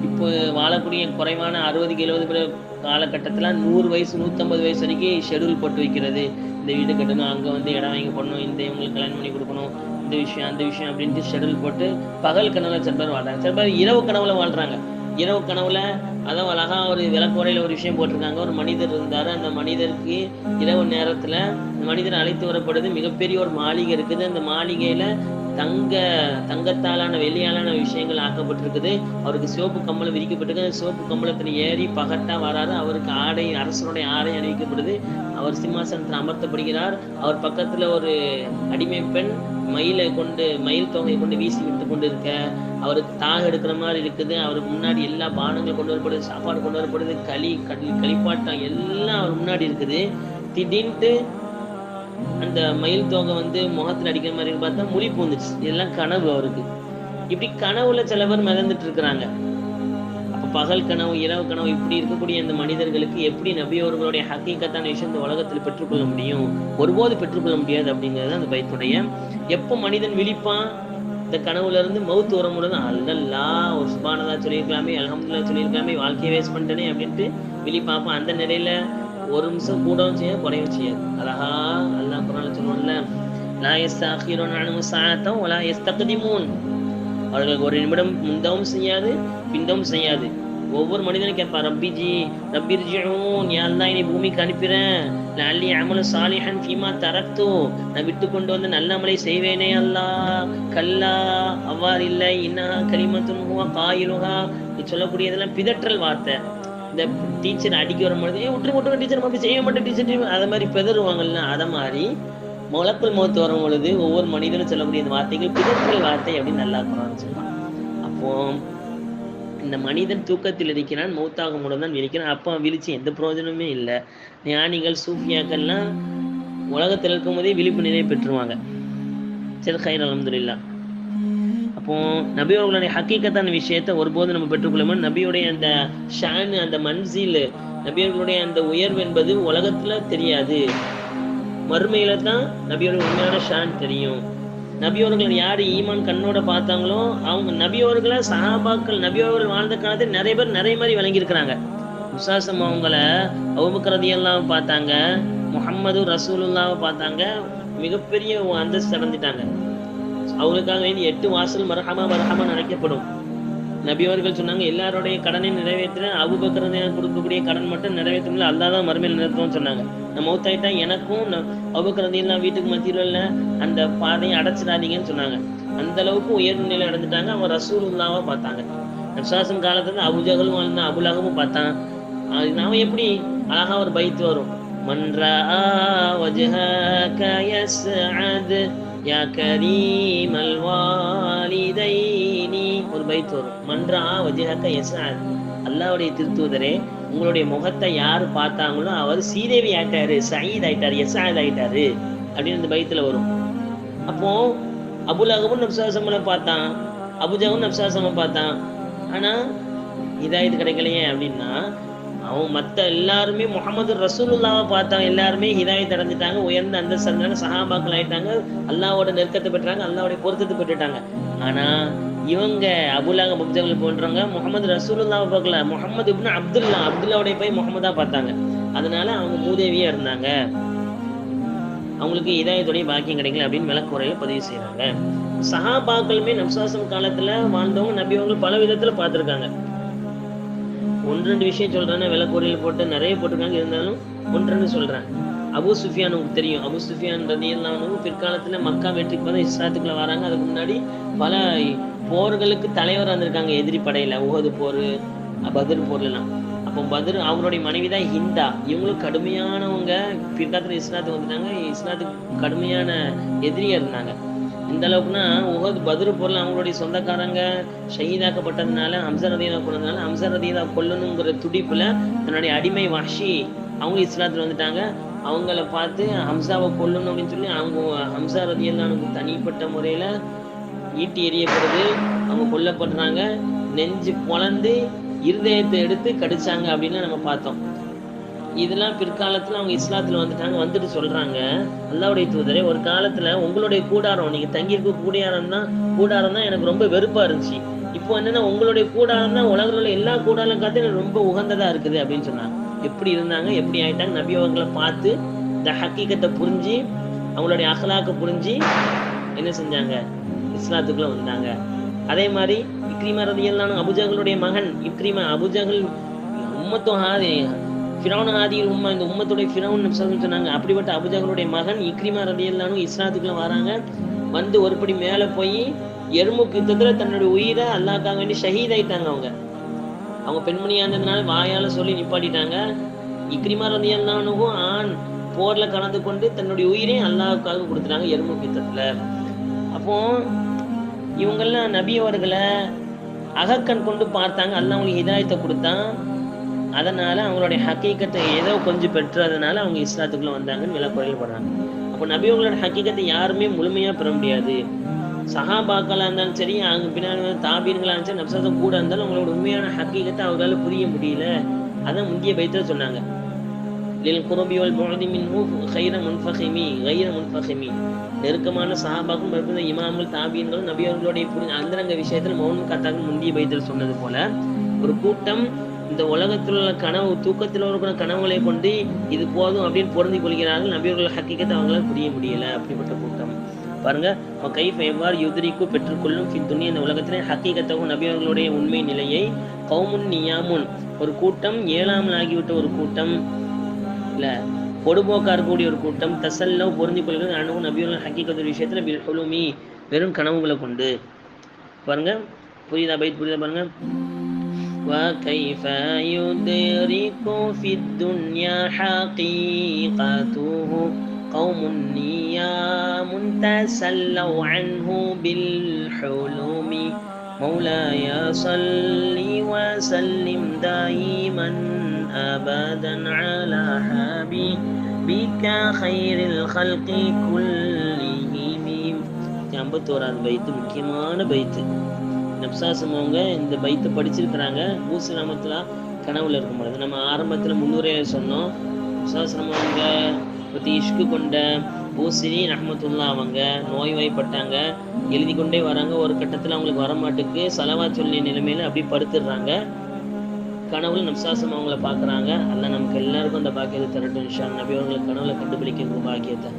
இப்போ வாழக்கூடிய குறைவான 60-70 பேர் காலகட்டத்தில் 100 வயசு 150 வயசு வரைக்கும் ஷெடியூல் போட்டு வைக்கிறது. இந்த வீடு கட்டணும், அங்கே இடம் வாங்கி போடணும், இந்த இவங்களுக்கு கல்யாணம் பண்ணி கொடுக்கணும், இந்த விஷயம் அந்த விஷயம் அப்படின்ட்டு ஷெடியூல் போட்டு பகல் கனவுல சில பேர் வாழ்றாங்க. சில பேர் இரவு கனவுல வாழ்றாங்க. இரவு கனவுல அதான் அழகா ஒரு விளக்குறையில ஒரு விஷயம் போட்டிருக்காங்க. ஒரு மனிதர் இருந்தாரு. அந்த மனிதருக்கு இரவு நேரத்துல அந்த மனிதர் அழைத்து வரப்படுது. மிகப்பெரிய ஒரு மாளிகை இருக்குது. அந்த மாளிகையில தங்கத்தாலான வெள்ளியாலான விஷயங்கள் ஆக்கப்பட்டிருக்குது. அவருக்கு சிவப்பு கம்பளம் விரிக்கப்பட்டிருக்கு. சிவப்பு கம்பளத்துல ஏறி பகட்டா வராரு. அவருக்கு ஆடை, அரசனுடைய ஆடை அணிவிக்கப்படுது. அவர் சிம்மாசனத்தில் அமர்த்தப்படுகிறார். அவர் பக்கத்துல ஒரு அடிமை பெண் மயில் தொகையை கொண்டு வீசி விட்டு கொண்டு இருக்க, அவருக்கு தாக எடுக்கிற மாதிரி இருக்குது. அவருக்கு முன்னாடி எல்லா பானங்கள் கொண்டு வரப்படுது, சாப்பாடு கொண்டு வரப்படுது, களிப்பாட்டம் எல்லாம் அவர் முன்னாடி இருக்குது. திடீர்னு அந்த மயில் தோகை முகத்தில் அடிக்கிற மாதிரி பார்த்தா முழிப்பு வந்துச்சு. இதெல்லாம் கனவு அவருக்கு. இப்படி கனவுல சில பேர் மிதந்துட்டு இருக்கிறாங்க. அப்ப பகல் கனவு, இரவு கனவு, இப்படி இருக்கக்கூடிய அந்த மனிதர்களுக்கு எப்படி நபி அவர்களுடைய ஹக்கீகத்தான விஷயம் இந்த உலகத்தில் பெற்றுக்கொள்ள முடியும்? ஒருபோது பெற்றுக்கொள்ள முடியாது அப்படிங்கிறது அந்த பைத்துடைய. எப்போ மனிதன் விழிப்பான்? இந்த கனவுல இருந்து மவுத்து வரும்போது அல்லல்லா ஒரு சுபானதா சொல்லியிருக்கலாமே, அல்ஹம்துலில்லாஹ் சொல்லியிருக்கலாமே, வாழ்க்கையை வேஸ்ட் பண்ணிட்டேனே அப்படின்ட்டு விழிப்பாப்பா. அந்த நிலையில ஒரு நிமிஷம் கூடவும் செய்யாது, குறையவும் செய்யாது. அழகா அல்லாஹ் குர்ஆன்ல சொல்லுவோம்ல, லா யஸ்தஅഖிருன அன்ஹு ஸஅத்தன் வலா யஸ்தக்திமூன், அவர்களுக்கு ஒரு நிமிடம் முந்தவும் செய்யாது, பிந்தவும் செய்யாது. ஒவ்வொரு மனிதனும் கேட்பான், ரப்பிர்ஜிஊன், யா அல்லாஹ் என்னை பூமிக்கு அனுப்பிறேன், லஅல்லி அமலு சாலிஹன் ஃபீமா தரக்து, நான் விட்டு கொண்டு வந்து நல்ல அமலை செய்வேனே அல்லாஹ். கல்லா, அவ்வாறு இல்லை. இன்னஹா கலிமத்துன் ஹுவ காயிலுஹா, சொல்லக்கூடியதெல்லாம் பிதற்றல் வார்த்தை. இந்த டீச்சர் அடிக்க வரும்பொழுது விட்டு டீச்சர் அப்படி செய்ய மாட்டேன் டீச்சர், அதை மாதிரி பெதறுவாங்கல்ல, அதை மாதிரி மலக்குள் மௌத் வரும் பொழுது ஒவ்வொரு மனிதனும் சொல்லக்கூடிய இந்த வார்த்தைகள் பிதற்றல் வார்த்தை அப்படின்னு நல்லா குர்ஆன் சொல்றான். அப்போ இந்த மனிதன் தூக்கத்தில் இருக்கிறான், மௌத்தாகும் மூலம் தான் விழிக்கிறான். அப்போ விழிச்சு எந்த பிரயோஜனமே இல்லை. ஞானிகள் சூஃபியாக்கள்லாம் உலகத்தில் இருக்கும் போதே விழிப்பு நிலை பெற்றுருவாங்க. சரி, கைர், அல்ஹம்துலில்லாஹ். அப்போ நபி அவர்களுடைய ஹக்கீகத்தான விஷயத்தை ஒருபோது நம்ம பெற்றுக்கொள்ளும். நபியுடைய அந்த ஷான், அந்த மன்சில், நபியர்களுடைய அந்த உயர்வு என்பது உலகத்துல தெரியாது. மறுமையில தான் நபியோட உண்மையான ஷான் தெரியும். நபியவர்கள் யாரு ஈமான் கண்ணோட பார்த்தாங்களோ அவங்க நபியவர்களை சஹாபாக்கள், நபியவர்கள் வாழ்ந்த காலத்தில் நிறைய பேர் நிறைய மாதிரி விளங்கியிருக்கிறாங்க. விசுவாசம் அவங்கள அபூபக்கர் ரலியல்லாஹு பார்த்தாங்க, முஹம்மது ரசூலுல்லாஹ் பார்த்தாங்க, மிகப்பெரிய அந்தஸ்து அடைஞ்சிட்டாங்க. அவங்களுக்காக 8 வாசல் மர்ஹமா அழைக்கப்படும். நபி அவர்கள் சொன்னாங்க, எல்லாருடைய கடனை நிறைவேற்ற அபூபக்கர் கொடுக்கக்கூடிய கடன் மட்டும் நிறைவேற்றல, அல்லாஹ் தான் மறுமையில் நிறுத்துவோம்னு சொன்னாங்க. நம்ம மௌத்தாயிட்டா எனக்கும் அபூபக்கர் ரலியல்லாஹு வீட்டுக்கு மத்தியில் உள்ள அந்த பாதையை அடைச்சிடாதீங்கன்னு சொன்னாங்க. அந்த அளவுக்கு உயர்ந்த நிலை அடைஞ்சிட்டாங்க. அவங்க ரசூலுல்லாவை பார்த்தாங்க. நபிசாசம் காலத்துல அபுஜகலும் வாழ்ந்தான், அபுலகமும் பார்த்தான். அவன் எப்படி அழகா ஒரு பைத்து வரும், மன்றா வஜ்ஹக யஸ்அத் யா கரீமல் வாலிதைனி, ஒரு பைத்து வரும். மன்றா வஜ்ஹக யஸ்அத், அல்லாஹ்வுடைய திருத்தூதரே உங்களுடைய முகத்தை யாரு பார்த்தாங்களோ அவர் சீதேவி ஆயிட்டாரு, சயீத் ஆயிட்டாரு, யஸ்அத் ஆயிட்டாரு அப்படின்னு இந்த பைத்துல வரும். அப்போ அபுலகமும் நபிசாசமனை பார்த்தான், அபுஜகவும் நபிசாசம பார்த்தான். ஆனா ஹிதாயத் கிடைக்கலையே அப்படின்னா, அவன் மற்ற எல்லாருமே முகமது ரசூலுல்லாவை பார்த்தாங்க, எல்லாருமே ஹிதாயத் அடைஞ்சிட்டாங்க, உயர்ந்த அந்த சஹாபாக்கள் ஆயிட்டாங்க, அல்லாவோட நெருக்கத்தை பெற்றாங்க, அல்லாவுடைய பொருத்தத்தை பெற்றுட்டாங்க. ஆனா இவங்க அபுலகம் அபுஜகல் போன்றவங்க முகமது ரசூலுல்லாவை பார்க்கல, முகமது இப்னு அப்துல்லாவுடைய போய் முகமதா பார்த்தாங்க. அதனால அவங்க மூதேவியா இருந்தாங்க, அவங்களுக்கு இதாயத்துடைய பாக்கியம் கிடைக்கல அப்படின்னு விளக்குறையில பதிவு செய்யறாங்க. சஹாபாக்களுமே நபிசாசம் காலத்துல வாழ்ந்தவங்க நபி அவங்க பல விதத்துல பார்த்திருக்காங்க. 1-2 விஷயம் சொல்றேன்னா விளக்குறையில் போட்டு நிறைய போட்டிருக்காங்க, இருந்தாலும் 1-2 சொல்றேன். அபு சுஃபியானுக்கு தெரியும். அபு சுஃபியான் ரலியல்லாஹு பிற்காலத்துல மக்கா வெற்றிக்கு வந்து இஸ்லாத்துக்குள்ள வராங்க. அதுக்கு முன்னாடி பல போர்களுக்கு தலைவராக இருந்திருக்காங்க எதிரி படையில, உஹது போர், பத்ர் போர்லாம். அப்போ பத்ர் அவருடைய மனைவி தான் ஹிந்தா. இவங்களும் கடுமையானவங்க, பிற்காலத்துல இஸ்லாத்துக்கு வந்துட்டாங்க, இஸ்லாத்துக்கு கடுமையான எதிரியா இருந்தாங்க. இந்த அளவுக்குன்னா உஹது பத்ர் போர்ல அவங்களுடைய சொந்தக்காரங்க ஷஹீதாக்கப்பட்டதுனால, ஹம்சா ரலியல்லாஹு கொண்டதுனால, ஹம்சா ரலியல்லாஹு கொல்லணுங்கிற துடிப்புல தன்னுடைய அடிமை வஹ்ஷி அவங்க இஸ்லாத்துல வந்துட்டாங்க. அவங்கள பார்த்து ஹம்சாவை கொல்லணும் அப்படின்னு சொல்லி அவங்க ஹம்சா ரலியல்லாஹு தனிப்பட்ட முறையில ஈட்டி எறியப்படுது, அவங்க கொல்லப்படுறாங்க. நெஞ்சு பொளந்து இருதயத்தை எடுத்து கடிச்சாங்க அப்படின்னு நம்ம பார்த்தோம். இதெல்லாம் பிற்காலத்துல அவங்க இஸ்லாத்துல வந்துட்டாங்க. வந்துட்டு சொல்றாங்க, அல்லாஹ்வுடைய தூதரே ஒரு காலத்துல உங்களுடைய கூடாரம், நீங்க தங்கியிருக்க கூடாரம் தான் எனக்கு ரொம்ப வெறுப்பா இருந்துச்சு. இப்போ என்னன்னா உங்களுடைய கூடாரம் தான் உலகில் உள்ள எல்லா கூடாரம் காத்து எனக்கு ரொம்ப உகந்ததா இருக்குது அப்படின்னு சொன்னாங்க. எப்படி இருந்தாங்க, எப்படி ஆயிட்டாங்க, நபி அவங்களை பார்த்து இந்த ஹக்கீகத்தை புரிஞ்சு அவங்களுடைய அஹ்லாக்க புரிஞ்சு என்ன செஞ்சாங்க, இஸ்லாத்துக்குள்ள வந்தாங்க. அதே மாதிரி இக்ரிமா ரலியல்லாஹு அபுஜகலுடைய மகன் இக்ரிமா, அபுஜகல் உம்மத்து ஹாதி ஃபிரௌன் ஹாதியில் உம்மா, இந்த உம்மத்துடைய ஃபிரௌன் சொன்னாங்க. அப்படிப்பட்ட அபுஜகலுடைய மகன் இக்ரிமா ரலியல்லாஹு இஸ்லாத்துக்குள்ள வராங்க. வந்து ஒருபடி மேல போய் எர்முக் யுத்தத்துல தன்னுடைய உயிரை அல்லாஹ்க்காக வேண்டி ஷஹீத் ஆயிட்டாங்க. அவங்க பெண்மணியா இருந்ததுனால வாயால சொல்லி நிப்பாட்டிட்டாங்க. இக்ரிமா ரலியல்லாஹு ஆண் போர்ல கலந்து கொண்டு தன்னுடைய உயிரையும் அல்லாஹ்வுக்காக கொடுத்துட்டாங்க எர்முக் யுத்தத்துல. அப்போ இவங்கெல்லாம் நபி அவர்களை அகக்கண் கொண்டு பார்த்தாங்க, அல்லாஹ் அவங்களுக்கு ஹிதாயத்தை கொடுத்தான். அதனால அவங்களுடைய ஹக்கீகத்தை ஏதோ கொஞ்சம் பெற்றதுனால அவங்க இஸ்லாத்துக்குள்ள வந்தாங்கன்னு விளக்குறையில் போடுறாங்க. அப்போ நபி அவங்களோட ஹக்கீகத்தை யாருமே முழுமையா பெற முடியாது. சஹாபாக்களா இருந்தாலும் சரி, அவங்க பின்னாடி தாபீன்களா இருந்தாலும் சரி, நபிசாசம் கூட இருந்தாலும் அவங்களோட உண்மையான ஹக்கீகத்தை அவங்களால புரிய முடியல. அதான் முந்திய பைத்துல சொன்னாங்க, லில் குர்பி வல் புஅதி மின்ஹு கைர முன்ஃபஹிமி கைர முன்ஃபஹிமி, நெருக்கமான சஹாபாக்கும் பிறந்த இமாம்கள் தாபீன்களும் நபி அவர்களுடைய அந்தரங்க விஷயத்தில் மௌனம் காத்தார்கள். முந்திய பைத்தில் சொன்னது போல ஒரு கூட்டம் இந்த உலகத்தில் உள்ள கனவு, தூக்கத்தில் இருக்கிற கனவுகளை கொண்டு இது போதும் அப்படின்னு பொருந்தி கொள்கிறார்கள். நபி அவர்கள் ஹக்கீகத்தை அவங்களால புரிய முடியல. அப்படிப்பட்ட கூட்டம் பாருங்க, கைஃப் எவ்வாறு யுத்ரிக்கு பெற்றுக்கொள்ளும் துணி, இந்த உலகத்திலே ஹக்கீகத்தவும் நபி அவர்களுடைய உண்மை நிலையை. கௌமுன் நியாமுன், ஒரு கூட்டம் ஏழாமல் ஆகிவிட்ட ஒரு கூட்டம், இல்ல பொடுபோக்கா இருக்கக்கூடிய ஒரு கூட்டம். தசல்லவ் பொருந்தி கொள்கிறது அணுவும் நபி அவர்கள் ஹக்கீகத்து விஷயத்துல பில் ஹுலுமி, வெறும் கனவுகளை கொண்டு. பாருங்க புரியுதா, பைத் புரியுதா பாருங்க. وَكَيْفَ يُدْرِكُ فِي الدُّنْيَا حَقِيقَتُهُ قَوْمٌ نِيَامٌ تَسَلَّوْا عَنْهُ بِالْحُلُمِ مولاي صل وسلم دائما أبدا على حبيبك خير الخلق كلهم. 51வது பைத்து முக்கியமான பைத்து. நப்சாசம் அவங்க இந்த பைத்தை படிச்சிருக்கிறாங்க. பூசி ரஹமத்துல்லா கனவுல இருக்கும் பொழுது நம்ம ஆரம்பத்தில் முன்னுரையில சொன்னோம். நப்சாசம் அவங்க பற்றி இஷ்கு கொண்ட பூசிரி ரஹமத்துல்லா அவங்க நோய்வாய்ப்பட்டாங்க, எழுதி கொண்டே வராங்க. ஒரு கட்டத்தில் அவங்களுக்கு வரமாட்டுக்கு சலவா சொல்லிய நிலைமையில அப்படி படுத்துடுறாங்க. கனவுல நப்சாசம் அவங்கள பார்க்குறாங்க. அல்ல நமக்கு எல்லாருக்கும் அந்த பாக்கியத்தை தரட்டும் இன்ஷா அல்லாஹ். நபி அவங்களை கனவுல கண்டுபிடிக்கிற பாக்கியத்தை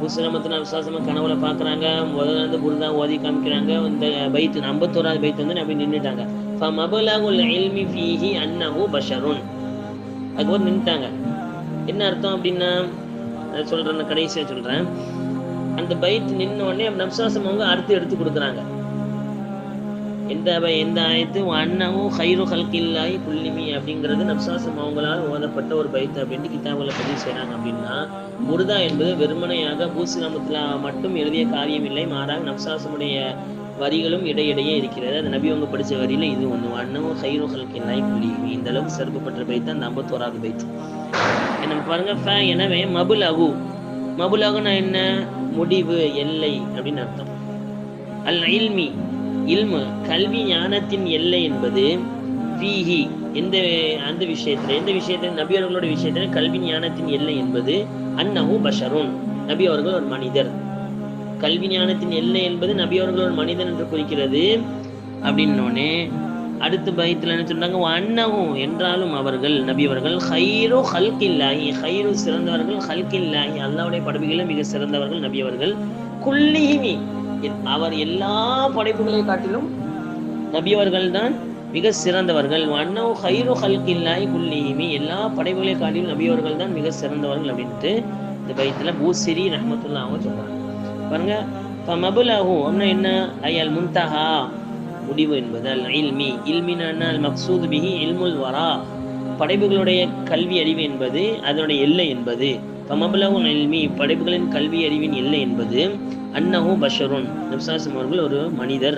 பூசிரமத்தின் நப்சாசமா கனவுல பார்க்குறாங்க. முதல்ல இருந்து புரிதா ஓதி காமிக்கிறாங்க. இந்த பைத்து 51வது பைத்து வந்து அப்படி நின்றுட்டாங்க. ஃபமபலகுல் இல்மி ஃபீஹி அன்னஹு பஷருன், அதுக்கு நின்றுட்டாங்க. என்ன அர்த்தம் அப்படின்னா சொல்றேன், கடைசியா சொல்றேன். அந்த பைத் நின்ன உடனே நப்சாசம் அவங்க அறுத்து எடுத்து கொடுக்குறாங்க. எந்த ஆயத்து அன்னவும் ஹைரு ஹல்கில்லாஹி குல்லிமி அப்படிங்கிறது நப்சாசம் அவங்களால் ஓதப்பட்ட ஒரு பைத் அப்படின்ட்டு கிதாபுகளை பதிவு செய்கிறாங்க. அப்படின்னா முர்தா என்பது வெறுமனையாக பூசிராமத்தில் மட்டும் எழுதிய காரியம் இல்லை, மாறாக நப்சாசமுடைய வரிகளும் இடையிடையே இருக்கிறது. அந்த நபி அவங்க படித்த வரியில இது ஒன்று, அன்னவும் ஹைரு ஹல்கில்லாஹி குல்லிமி. இந்த அளவுக்கு சிறப்புப்பட்ட பைத் அந்த 51வது பைத். என்ன பாருங்க, எனவே மபுலகுனா என்ன, முடிவு, எல்லை அப்படின்னு அர்த்தம். அல் இல்மி, இல்மு கல்வி ஞானத்தின் எல்லை என்பது ஃபீஹி அந்த விஷயத்துல நபி அவர்களோட விஷயத்துல கல்வி ஞானத்தின் எல்லை என்பது அன்னஹு பஷருன், நபி அவர்கள் ஒரு மனிதர். கல்வி ஞானத்தின் எல்லை என்பது நபி அவர்கள் ஒரு மனிதன் என்று குறிக்கிறது. அப்படின்னோடனே அடுத்த பைத்துல என்ன சொன்னாங்க, அன்னஹு என்றாலும் அவர்கள் நபி அவர்கள் ஹைரு ஹல்கில்லாஹி, ஹைரு சிறந்தவர்கள், ஹல்கில்லாஹி அல்லாஹ்வுடைய படைப்புகளில் மிக சிறந்தவர்கள் நபி அவர்கள். குல்லிஹிமி அவர் எல்லா படைப்புகளை காட்டிலும் நபி அவர்கள் தான் மிக சிறந்தவர்கள். அன்னஹு ஹைரு ஹல்கில்லாஹி குல்லிஹிமி எல்லா படைப்புகளை காட்டிலும் நபி அவர்கள் தான் மிக சிறந்தவர்கள் அப்படின்ட்டு இந்த பைத்துல பூசிரி ரஹ்மத்துல்லாஹி அவங்க சொல்றாங்க. பாருங்க, ஃபமபுலஹு அப்படின்னா என்ன, ஐயல் முன்தஹா முடிவு என்பது, அல் இல்மி இல்மினா அல் மக்சூத் பிஹி இல்முல் வரா படைப்புகளுடைய கல்வி அறிவு என்பது அதனுடைய எல்லை என்பது. ஃபமபுலஹுல் இல்மி படைப்புகளின் கல்வி அறிவின் எல்லை என்பது அன்னஹு பஷருன் நப்சாசம் அவர்கள் ஒரு மனிதர்.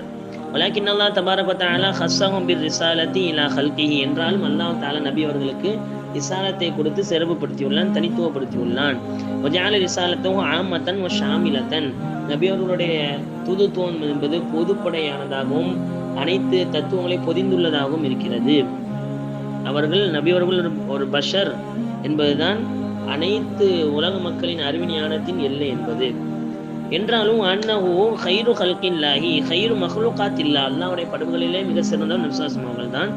வலாக்கின் அல்லாஹ் தபாரக வ தஆலா ஹஸ்ஸஹும் பிர் ரிசாலத்தி இலா ஹல்கிஹி என்றாலும் அல்லாஹ் தஆலா நபி அவர்களுக்கு ரிசாலத்தை கொடுத்து சிறப்புப்படுத்தியுள்ளான், தனித்துவப்படுத்தியுள்ளான். வஜஅல ரிசாலத்தஹு ஆம்மத்தன் வ ஷாமிலத்தன் நபி அவர்களுடைய தூதுத்துவம் என்பது பொதுப்படையானதாகவும் அனைத்து தத்துவங்களை பொதிந்துள்ளதாகவும் இருக்கிறது. அவர்கள் நபி அவர்கள் ஒரு பஷர் என்பதுதான் அனைத்து உலக மக்களின் அறிவு ஞானத்தின் எல்லை என்பது. என்றாலும் அன்னஹு ஹைரு ஹல்கில்லாஹி ஹைரு மஹ்லூகாத்தில்லா அல்லாஹ்வுடைய படைப்புகளிலே மிக சிறந்தவர் நப்சாசம் அவர்கள் தான்.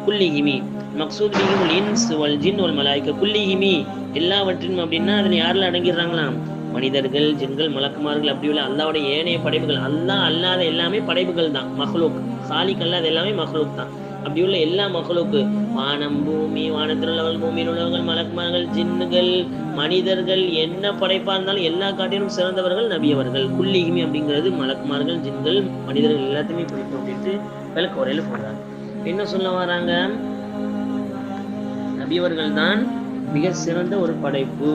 குல்லிஹிமி மக்சூத் பிஹில் இன்ஸ் வல் ஜின் வல் மலாயிகா குல்லிஹிமி எல்லாவற்றிலும் அப்படின்னா அதில் யாரில் அடங்கிடுறாங்களாம், மனிதர்கள், ஜின்கள், மலக்குமார்கள், அப்படி உள்ள அல்லாஹ்வுடைய ஏனைய படைப்புகள். அல்லாஹ் அல்லாத எல்லாமே படைப்புகள் தான், மஹ்லூக். ஹாலிக் அல்லாத எல்லாமே மஹ்லூக் தான். அப்படி உள்ள எல்லா மஹ்லூக்கு, வானம், பூமி, வானத்தில் உள்ளவர்கள், பூமியில் உள்ளவர்கள், மலக்குமார்கள், ஜின்னுகள், மனிதர்கள், என்ன படைப்பா இருந்தாலும் எல்லா காட்டிலும் சிறந்தவர்கள் நபி அவர்கள். குல்லிஹிமி அப்படிங்கிறது மலக்குமார்கள், ஜின்கள், மனிதர்கள் எல்லாத்தையுமே பிடிக்கும் அப்படின்ட்டு விளக்க உரையில சொல்றாங்க. என்ன சொல்ல வராங்க, நபி அவர்கள் தான் மிக சிறந்த ஒரு படைப்பு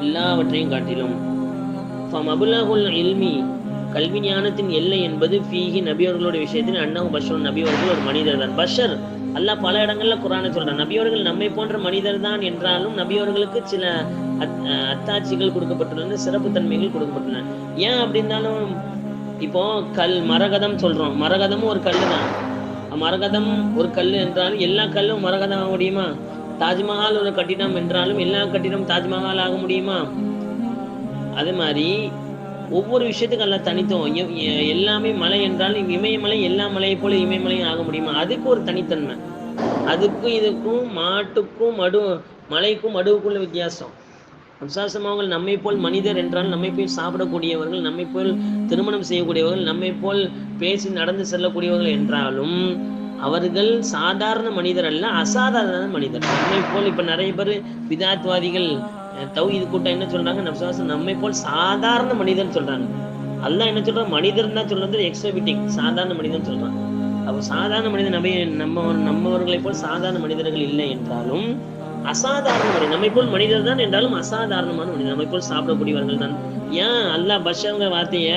எல்லாவற்றையும் காட்டிலும். ஃபமபுலகுல் இல்மி கல்வி ஞானத்தின் எல்லை என்பது ஃபீஹி நபி அவர்களுடைய விஷயத்தில் அன்னஹு பஷர் நபி அவர்கள் ஒரு மனிதர் தான். பஷர் அல்லாஹ் பல இடங்கள்ல குர்ஆன்ல சொல்றான், நபி அவர்கள் நம்மை போன்ற மனிதர் தான் என்றாலும் நபி அவர்களுக்கு சில அத்தாட்சிகள் கொடுக்கப்பட்டுள்ளன, சிறப்பு தன்மைகள் கொடுக்கப்பட்டுள்ளன. ஏன் அப்படின்னாலும் இப்போ மரகதம் சொல்றோம், மரகதமும் ஒரு கல்லு தான். மரகதம் ஒரு கல் என்றாலும் எல்லா கல்லும் மரகதம் ஆக முடியுமா? தாஜ்மஹால் ஒரு கட்டிடம் என்றாலும் எல்லா கட்டிடம் தாஜ்மஹால் ஆக முடியுமா? அது மாதிரி ஒவ்வொரு விஷயத்துக்கு எல்லாம் தனித்துவம். எல்லாமே மலை என்றாலும் இமயமலை எல்லா மலையை போல இமயமலையும் ஆக முடியுமா? அதுக்கு ஒரு தனித்தன்மை. அதுக்கும் இதுக்கும் மாட்டுக்கும் மலைக்கும் மடுவுக்குள்ள வித்தியாசம். அவர்கள் நம்மை போல் மனிதர் என்றால் நம்மை போல் சாப்பிடக்கூடியவர்கள், நம்மை போல் திருமணம் செய்யக்கூடியவர்கள், நம்மை போல் பேசி நடந்து செல்லக்கூடியவர்கள் என்றாலும் அவர்கள் சாதாரண மனிதர் அல்ல, அசாதாரண மனிதர். நம்மை போல் இப்ப நிறைய பேர் விதாத்வாதிகள் தௌஹீத் கூட்டம் என்ன சொல்றாங்க, நபிசுல்லாஹ் நம்மை போல் சாதாரண மனிதன் சொல்றாங்க. அல்லாஹ் என்ன சொல்றான், மனிதர் தான் சொல்றது, எக்ஸபிட்டிங் சாதாரண மனிதன் சொல்றான். அப்போ சாதாரண மனிதன் நம்மவர்களை போல் சாதாரண மனிதர்கள் இல்லை என்றாலும் அசாதாரண மனிதன், நம்மை போல் மனிதர் தான் என்றாலும் அசாதாரணமான மனிதன், நம்மை போல் சாப்பிடக்கூடியவர்கள் தான். ஏன் அல்லாஹ் பஷர்ங்கிற வார்த்தையை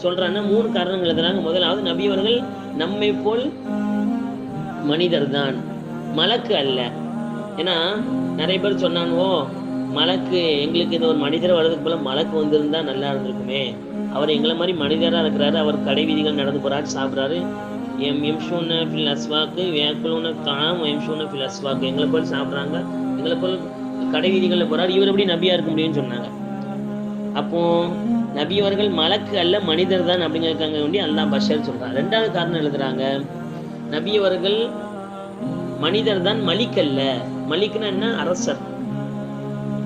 சொல்றான்னா 3 காரணங்கள் எழுதுறாங்க. முதலாவது, நபி அவர்கள் நம்மை போல் மனிதர் தான், மலக்கு அல்ல. ஏன்னா நிறைய பேர் சொன்னானுவோ, மலக்கு எங்களுக்கு இந்த ஒரு மனிதர் வர்றதுக்கு போல மலக்கு வந்திருந்தா நல்லா இருந்திருக்குமே, அவர் எங்களை மாதிரி மனிதராக இருக்கிறாரு, அவர் கடை வீதிகள் நடந்து போறாரு, சாப்பிட்றாரு. எம்ஷூன ஃபில் அஸ்வாக்கு வேக்குலூன தாம் எம்ஷூன ஃபில் அஸ்வாக்கு, எங்களை போல் சாப்பிட்றாங்க, எங்களை போல் கடை வீதிகளில் போறாரு, இவர் எப்படி நபியா இருக்க முடியும்னு சொன்னாங்க. அப்போ நபி அவர்கள் மலக்கு அல்ல மனிதர் தான் அப்படிங்கிறதுக்காக வேண்டி அல்லாஹ் பஷர் சொல்றாங்க. 2வது காரணம் எழுதுறாங்க, நபி அவர்கள் மனிதர் தான், மலிக் அல்ல. மலிக்னா என்ன, அரசர்.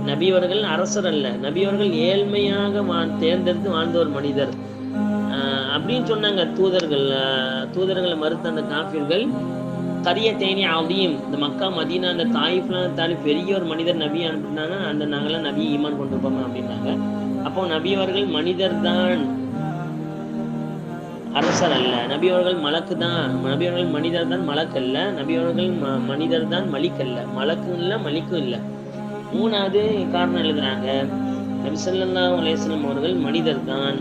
நபி அவர்கள் அரசர் அல்ல, நபி அவர்கள் ஏழ்மையாக தேர்ந்தெடுத்து வாழ்ந்த ஒரு மனிதர் அப்படின்னு சொன்னாங்க. தூதர்களை மறுத்த அந்த காஃபிர்கள் கரிய தேனி ஆதியும், இந்த மக்கா மதீனா அந்த தாயிஃப்லாம் தாலி பெரிய ஒரு மனிதர் நபி அனுப்பினாங்க, அந்த நாங்களாம் நபி ஈமான் கொண்டிருப்போம் அப்படின்னாங்க. அப்போ நபி அவர்கள் மனிதர் தான், அரசர் அல்ல. நபி அவர்கள் மலக்கு தான். நபி அவர்கள் மனிதர் தான், மலக்கு அல்ல. நபி அவர்கள் மனிதர் தான், மலிக் அல்ல. மலக்கும் இல்ல, மலிக்கும் இல்ல. மூணாவது காரணம் எழுதுறாங்க, நபி ஸல்லல்லாஹு அலைஹி வஸல்லம் அவர்கள் மனிதர் தான்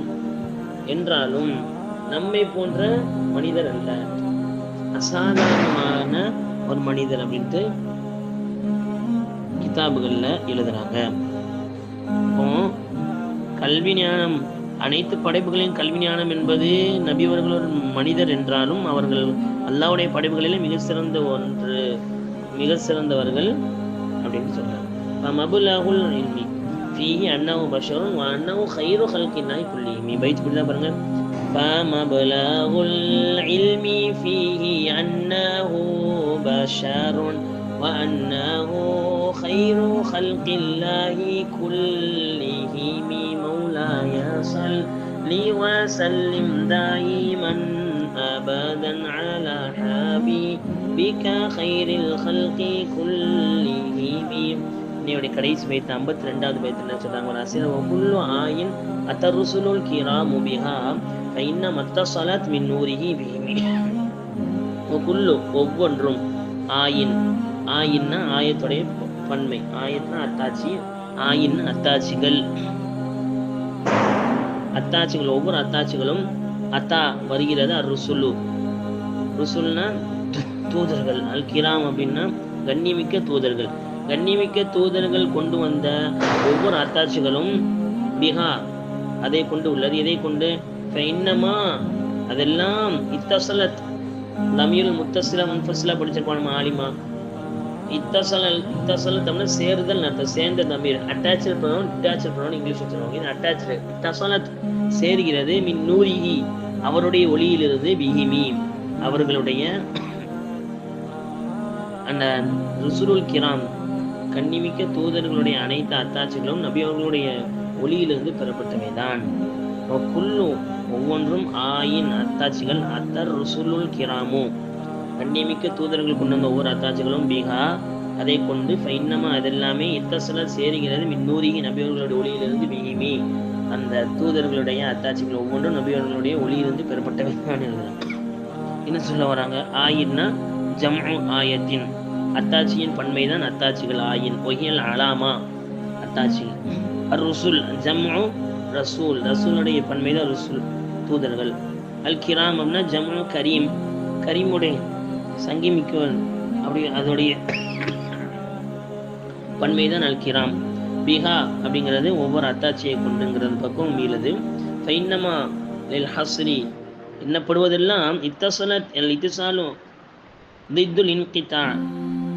என்றாலும் நம்மை போன்ற மனிதர் அல்ல, அசாதாரணமான ஒரு மனிதர் அப்படின்ட்டு கிதாபுகள்ல எழுதுறாங்க. இப்போ கல்வி ஞானம், அனைத்து படைப்புகளின் கல்வி ஞானம் என்பது நபி அவர்கள் ஒரு மனிதர் என்றாலும் அவர்கள் அல்லாஹ்வுடைய படைப்புகளிலே மிக சிறந்த ஒன்று, மிக சிறந்தவர்கள் அப்படின்னு சொல்றாங்க. மபுலகுல் இல்மி ஃபீஹி அன்னஹு பஷருன் வ அன்னஹு கைரு ஹல்கில்லாஹி குல்லிஹிம். பைத் புரியுதா பாருங்க. ஃபமபுலகுல் இல்மி ஃபீஹி அன்னஹு பஷருன் வ அன்னஹு கைரு ஹல்கில்லாஹி குல்லிஹிம். مولاي صل وسلم دائما أبدا على حبيبك خير الخلق كلهم. இன்னையோடைய கடைசி பைத்து 52வது பைத்து என்ன சொல்றாங்க, ஒரு ஆசிரியர், وكل آيٍ أتى الرسل الكرام بها فإنما اتصلت من نوره بهم. وكل ஒவ்வொன்றும், ஆயின், ஆயின்னா ஆயத்துடைய பன்மை, ஆயத்னா அத்தாட்சி, ஆயின் அத்தாட்சிகள், அத்தாட்சிகள், ஒவ்வொரு அத்தாட்சிகளும், அத்தா வருகிறது, ருசுலு, ருசுல்னா தூதர்கள், அல் கிராம் அப்படின்னா கண்ணியமிக்க தூதர்கள், கண்ணியமிக்க தூதர்கள் கொண்டு வந்த ஒவ்வொரு அத்தாட்சிகளும் பிஹா அதை கொண்டு உள்ளது. இதை கொண்டு ஃபைன்னமா அதெல்லாம் இத்தசலத், லமீருல் முத்தசிலா முன்ஃபசிலா படிச்சிருப்பான் ஆலிமா. இத்தசலத் அப்படின்னா சேருதல் அர்த்தம், சேர்ந்த தமீர். Attach pronoun, detach pronoun English வச்சிருவாங்க. இது அட்டாச்சு. இத்தசலத் சேர்கிறது, மின் நூரிஹி அவருடைய ஒளியிலிருந்து, பிஹிமி அவர்களுடைய அந்த ருசுலுல் கிராம் கண்ணிமிக்க தூதர்களுடைய அனைத்து அத்தாட்சிகளும் நபி அவர்களுடைய ஒளியிலிருந்து பெறப்பட்டவைதான். குல்லு ஒவ்வொன்றும், ஆயின் அத்தாட்சிகள், அத்தர் ருசுலுல் கிராமு கண்ணியமிக்க தூதர்கள் கொண்டு வந்த ஒவ்வொரு அத்தாட்சிகளும், பிஹா அதை கொண்டு, ஃபைன்னமா அதெல்லாமே, இத்தசல சேருகிறது, மின்னூரிகி நபியவர்களுடைய ஒளியிலிருந்து, பிஹிமி அந்த தூதர்களுடைய அத்தாட்சிகள் ஒவ்வொன்றும் நபியவர்களுடைய ஒளியிலிருந்து பெறப்பட்டவைதான் எழுதுறாங்க. என்ன சொல்ல வராங்க, ஆயின்னா ஜம்உ ஆயத்தின், அத்தாட்சியின் பன்மைதான் அத்தாட்சிகள், ஆயின். ஒஹியல் அலாமா அத்தாட்சிகள். அர் ருசுல் ஜம்உ ரசூல், ரசூலுடைய பன்மைதான் ருசுல் தூதர்கள். அல் கிராம் அப்படின்னா ஜம்உ கரீம், கரீமுடைய சங்கிமிக்கவன், அப்படி அதோடைய பன்மைதான் அல் கிராம். பிஹா அப்படிங்கிறது ஒவ்வொரு அத்தாட்சியை கொண்டுங்கிறது பக்கம் மீளது. ஃபைன்னமா லில் ஹஸ்ரி என்னப்படுவதெல்லாம் இத்தசலத் எல் இத்திசாலும் தித்துல் இன்கிதா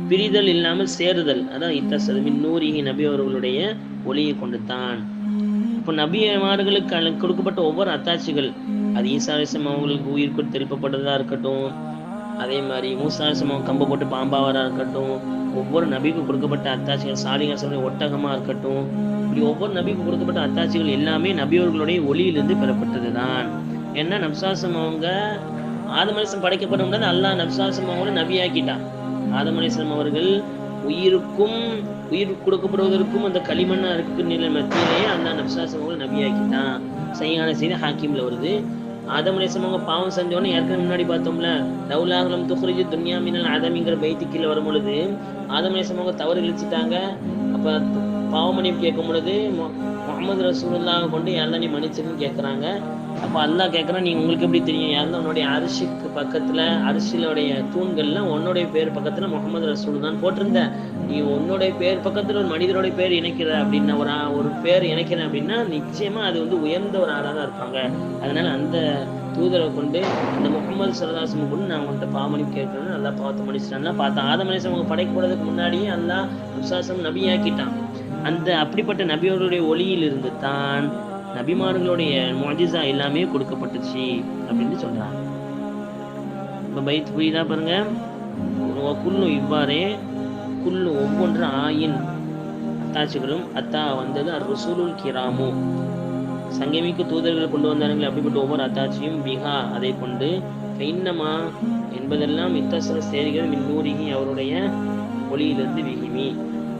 பிரிதல் இல்லாமல் சேருதல், அதான் இத்தசல். மின் நூரிஹி நபி அவர்களுடைய ஒளியை கொண்டு தான். இப்போ நபிமார்களுக்கு கொடுக்கப்பட்ட ஒவ்வொரு அத்தாட்சிகள், அது ஈசா அலைஹிஸ்ஸலாம் அவங்களுக்கு உயிர்க்கு திருப்பப்பட்டதா இருக்கட்டும், அதே மாதிரி மூசா அலைஹிஸ்ஸலாம் கம்பை போட்டு பாம்பாவரா இருக்கட்டும், ஒவ்வொரு நபிக்கு கொடுக்கப்பட்ட அத்தாட்சிகள், சாலிஹ் ஒட்டகமா இருக்கட்டும், இப்படி ஒவ்வொரு நபிக்கு கொடுக்கப்பட்ட அத்தாட்சிகள் எல்லாமே நபியவர்களுடைய ஒளியிலிருந்து பெறப்பட்டது தான். ஏன்னா நப்சாசம் அவங்க ஆதம் அலைஹிஸ்ஸலாம் படைக்கப்பட முடியாது, அல்லாஹ் நப்சாசம் அவங்கள நபியாக்கிட்டான். ஆதம் அலைஹிஸ்ஸலாம் அவர்கள் உயிருக்கும் உயிர் கொடுக்கப்படுவதற்கும் அந்த களிமண்ணா இருக்கு நிலை மத்தியிலேயே அல்லாஹ் நப்சாசம் அவங்களை நபியாக்கிட்டான். சரியான செய்தி ஹாக்கிம்ல வருது. ஆதம் அலைஹிஸ்ஸலாம் அவங்க பாவம் செஞ்சோன்னு ஏற்கனவே முன்னாடி பார்த்தோம்ல, லவ்லாஹ்லம் துக்ரிஜு துன்யா மினல் அதமிங்கிற பைத்து கீழே வரும் பொழுது ஆதம் அலைஹிஸ்ஸலாம் அவங்க தவறு இழிச்சிட்டாங்க. அப்ப பாவ மன்னிப்பு கேட்கும் பொழுது முஹம்மது ரசூலுல்லாஹ் கொண்டு யாரெல்லாம் நீ மன்னிச்சுன்னு கேட்குறாங்க. அப்போ அல்லாஹ் கேட்குறான், நீ உங்களுக்கு எப்படி தெரியும், யாரெல்லாம் உன்னுடைய அரிசிக்கு பக்கத்துல, அரிசியோடைய தூண்கள்லாம் உன்னுடைய பேர் பக்கத்துல முஹம்மது ரசூல் தான் போட்டிருந்த, நீ உன்னுடைய பேர் பக்கத்துல ஒரு மனிதனுடைய பேர் இணைக்கிற அப்படின்னா, ஒரு பேர் இணைக்கிறேன் அப்படின்னா நிச்சயமா அது வந்து உயர்ந்த ஒரு ஆளாக தான் இருப்பாங்க. அதனால அந்த தூதரை கொண்டு, அந்த முஹம்மது ஸல்லல்லாஹு அலைஹி வஸல்லம் கொண்டு நான் உங்கள்கிட்ட பாவமன்னிப்பு கேட்கணும்னு நல்லா பார்த்து மன்னிச்சிட்டான். பார்த்தா ஆதம் அலைஹிஸ்ஸலாம் அவங்க படைக்கப்படுறதுக்கு முன்னாடியே அல்லாஹ் நபிசாசம் நபியாக்கிட்டான். அந்த அப்படிப்பட்ட நபியோருடைய ஒளியிலிருந்து தான் நபிமார்களுடைய முஅஜிஸா எல்லாமே கொடுக்கப்பட்டுச்சு அப்படின்னு சொல்றாங்க. இப்போ பைத் புரியுதா பாருங்க. குல்லு இவ்வாறே குல்லு ஒவ்வொன்று ஆயின் அத்தாட்சிகளும், அத்தா வந்தது அர் ருசூலுல் கிராமு சங்கமிக்கு தூதர்கள் கொண்டு வந்தார்கள். அப்படிப்பட்ட ஒவ்வொரு அத்தாட்சியும் பிஹா அதை கொண்டு, ஃபைன்னமா என்பதெல்லாம் இத்தசல சேரிகள் மின் நூரிஹி அவருடைய ஒளியிலிருந்து, பிஹிமி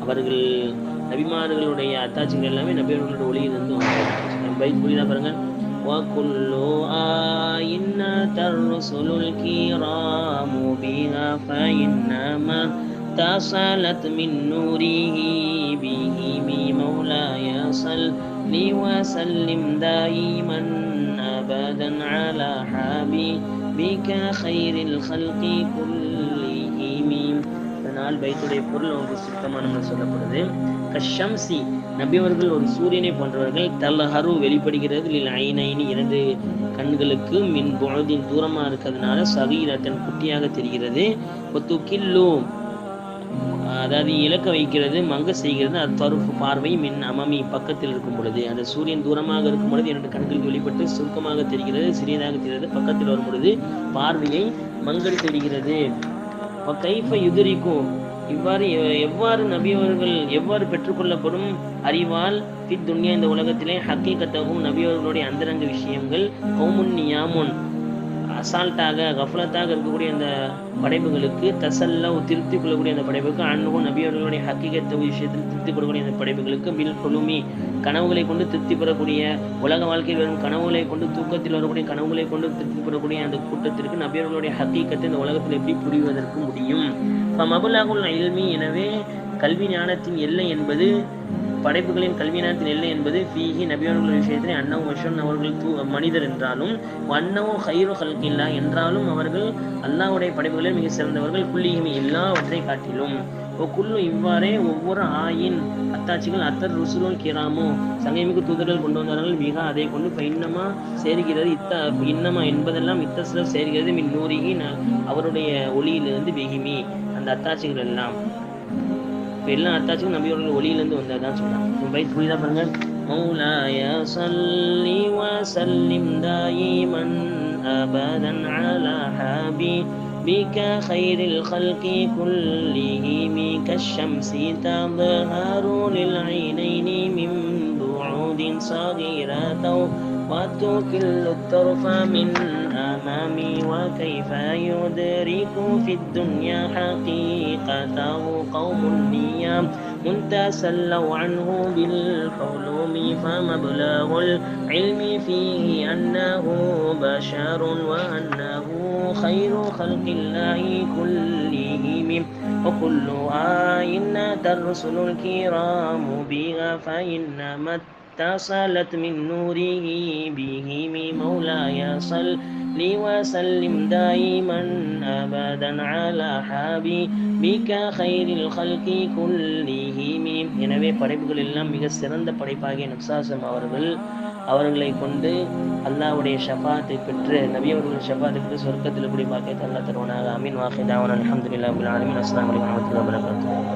அவர்கள் நபிமார்களுடைய அத்தாட்சிகள் எல்லாமே நபியவர்களுடைய ஒளியிலிருந்து வந்தது. பைத் புரியுதா பாருங்க. وَكُلُّ آيٍ تَرْسُلُ الْكِرَامُ بِهَا فَإِنَّمَا اتصلت من نوره به مولاي صل وسلم دائما أبدا على حبيبك خير الخلق كلهم. இதனால் பைத்துடைய பொருள் ஒன்று சுத்தமாக நம்ம சொல்லப்படுது. கஷம்சி நபியவர்கள் ஒரு சூரியனை போன்றவர்கள், தல்ஹரு வெளிப்படுகிறது, லில் ஐனைனி இரண்டு கண்களுக்கு, மின் பொழுதின் தூரமாக இருக்கிறதுனால, சகீரத்தன் குட்டியாக தெரிகிறது, ஒத்துக்கில்லு அதாவது இலக்க வைக்கிறது, மங்க செய்கிறது, அது தருஃபு பார்வை, மின் அமமி பக்கத்தில் இருக்கும் பொழுது, அந்த சூரியன் தூரமாக இருக்கும் பொழுது இரண்டு கண்களுக்கு வெளிப்பட்டு சுருக்கமாக தெரிகிறது, சிறியதாக தெரிகிறது, பக்கத்தில் வரும் பொழுது பார்வையை மங்கடித்து விடுகிறது. கைஃப யுதிரிக்கும் இவ்வாறு எவ்வாறு நபியவர்கள் எவ்வாறு பெற்றுக்கொள்ளப்படும் அறிவால் ஃபித் துன்யா இந்த உலகத்திலே ஹக்கீகத்தகும் நபியவர்களுடைய அந்தரங்க விஷயங்கள், கௌமுன் நியாமுன் அசால்ட்டாக கஃபலத்தாக இருக்கக்கூடிய அந்த படைப்புகளுக்கு, தசல்லா திருப்தி கொள்ளக்கூடிய அந்த படைப்புக்கு, அன்னும் நபியவர்களுடைய ஹக்கீகத்த விஷயத்தில் திருப்தி கொள்ளக்கூடிய அந்த படைப்புகளுக்கு, பில் கொலுமி கனவுகளை கொண்டு திருப்தி பெறக்கூடிய, உலக வாழ்க்கையில் வரும் கனவுகளை கொண்டு, தூக்கத்தில் வரக்கூடிய கனவுகளை கொண்டு திருப்தி பெறக்கூடிய அந்த கூட்டத்திற்கு நபியவர்களுடைய ஹக்கீகத்தை இந்த உலகத்தில் எப்படி புரிவதற்கு முடியும்? மபுலாகுல் இல்மி எனவே கல்வி ஞானத்தின் எல்லை என்பது, படைப்புகளின் கல்வி ஞானத்தின் எல்லை என்பது, ஃபீஹி நபியவர்கள் விஷயத்திலே அன்னவும் வஷன் அவர்கள் மனிதர் என்றாலும், அன்னவும் ஹைரு ஹல்கில்லா என்றாலும் அவர்கள் அல்லாஹ்வுடைய படைப்புகளில் மிக சிறந்தவர்கள், குல்லிஹிமி எல்லாவற்றை காட்டிலும். குல்லு இவ்வாறே ஒவ்வொரு ஆயின் அத்தாட்சிகள் அத்தர் ருசுலுல் கிராமோ சங்கைமிகு தூதர்கள் கொண்டு வந்தார்கள், மிக அதை கொண்டு இன்னமா சேர்கிறது, இன்னமா என்பதெல்லாம் இத்தசில சேர்கிறது, மின் நூறிகி அவருடைய ஒளியிலிருந்து பிகிமி அந்த அத்தாட்சிகள் எல்லாம். இப்போ எல்லா அத்தாட்சியும் நபியோட ஒளியிலிருந்து வந்ததுதான் சொன்னாங்க. பைத் புரியுதா பாருங்க. மௌலாய ஸல்லி வஸல்லிம் தாயிமன் அபதன் அலா حبيبك خير الخلق كلهم كالشمس تظهر للعينين من بعد صغيرة وتكل الطرف من أمامي وكيف يدرك في الدنيا حقيقته قوم نيام تسلوا عنه بالحلم فمبلغ العلم فيه أنه بشر وأنه خير خلق الله كلهم وكل آية الرسل الكرام بها فإنما اتصلت من نوره بهم مولاي صل وسلم دائما أبدا على حبيبك خير الخلق كلهم. எனவே படைப்புகள் எல்லாம் மிக சிறந்த படைப்பாகிய நப்சாசம் அவர்களை கொண்டு அல்லாஹ்வுடைய ஷஃபாத்தை பெற்று நபியவர்கள் ஷஃபாத்தை பெற்று சொர்க்கத்தில் கூடிய பாக்கியத்தை அல்லாஹ் தருவானாக. ஆமீன். வாஹிதாவன் அல்ஹம்துலில்லாஹி ரப்பில் ஆலமீன். அஸ்ஸலாமு அலைக்கும் வரஹ்மத்துல்லாஹி வபரகாத்துஹு.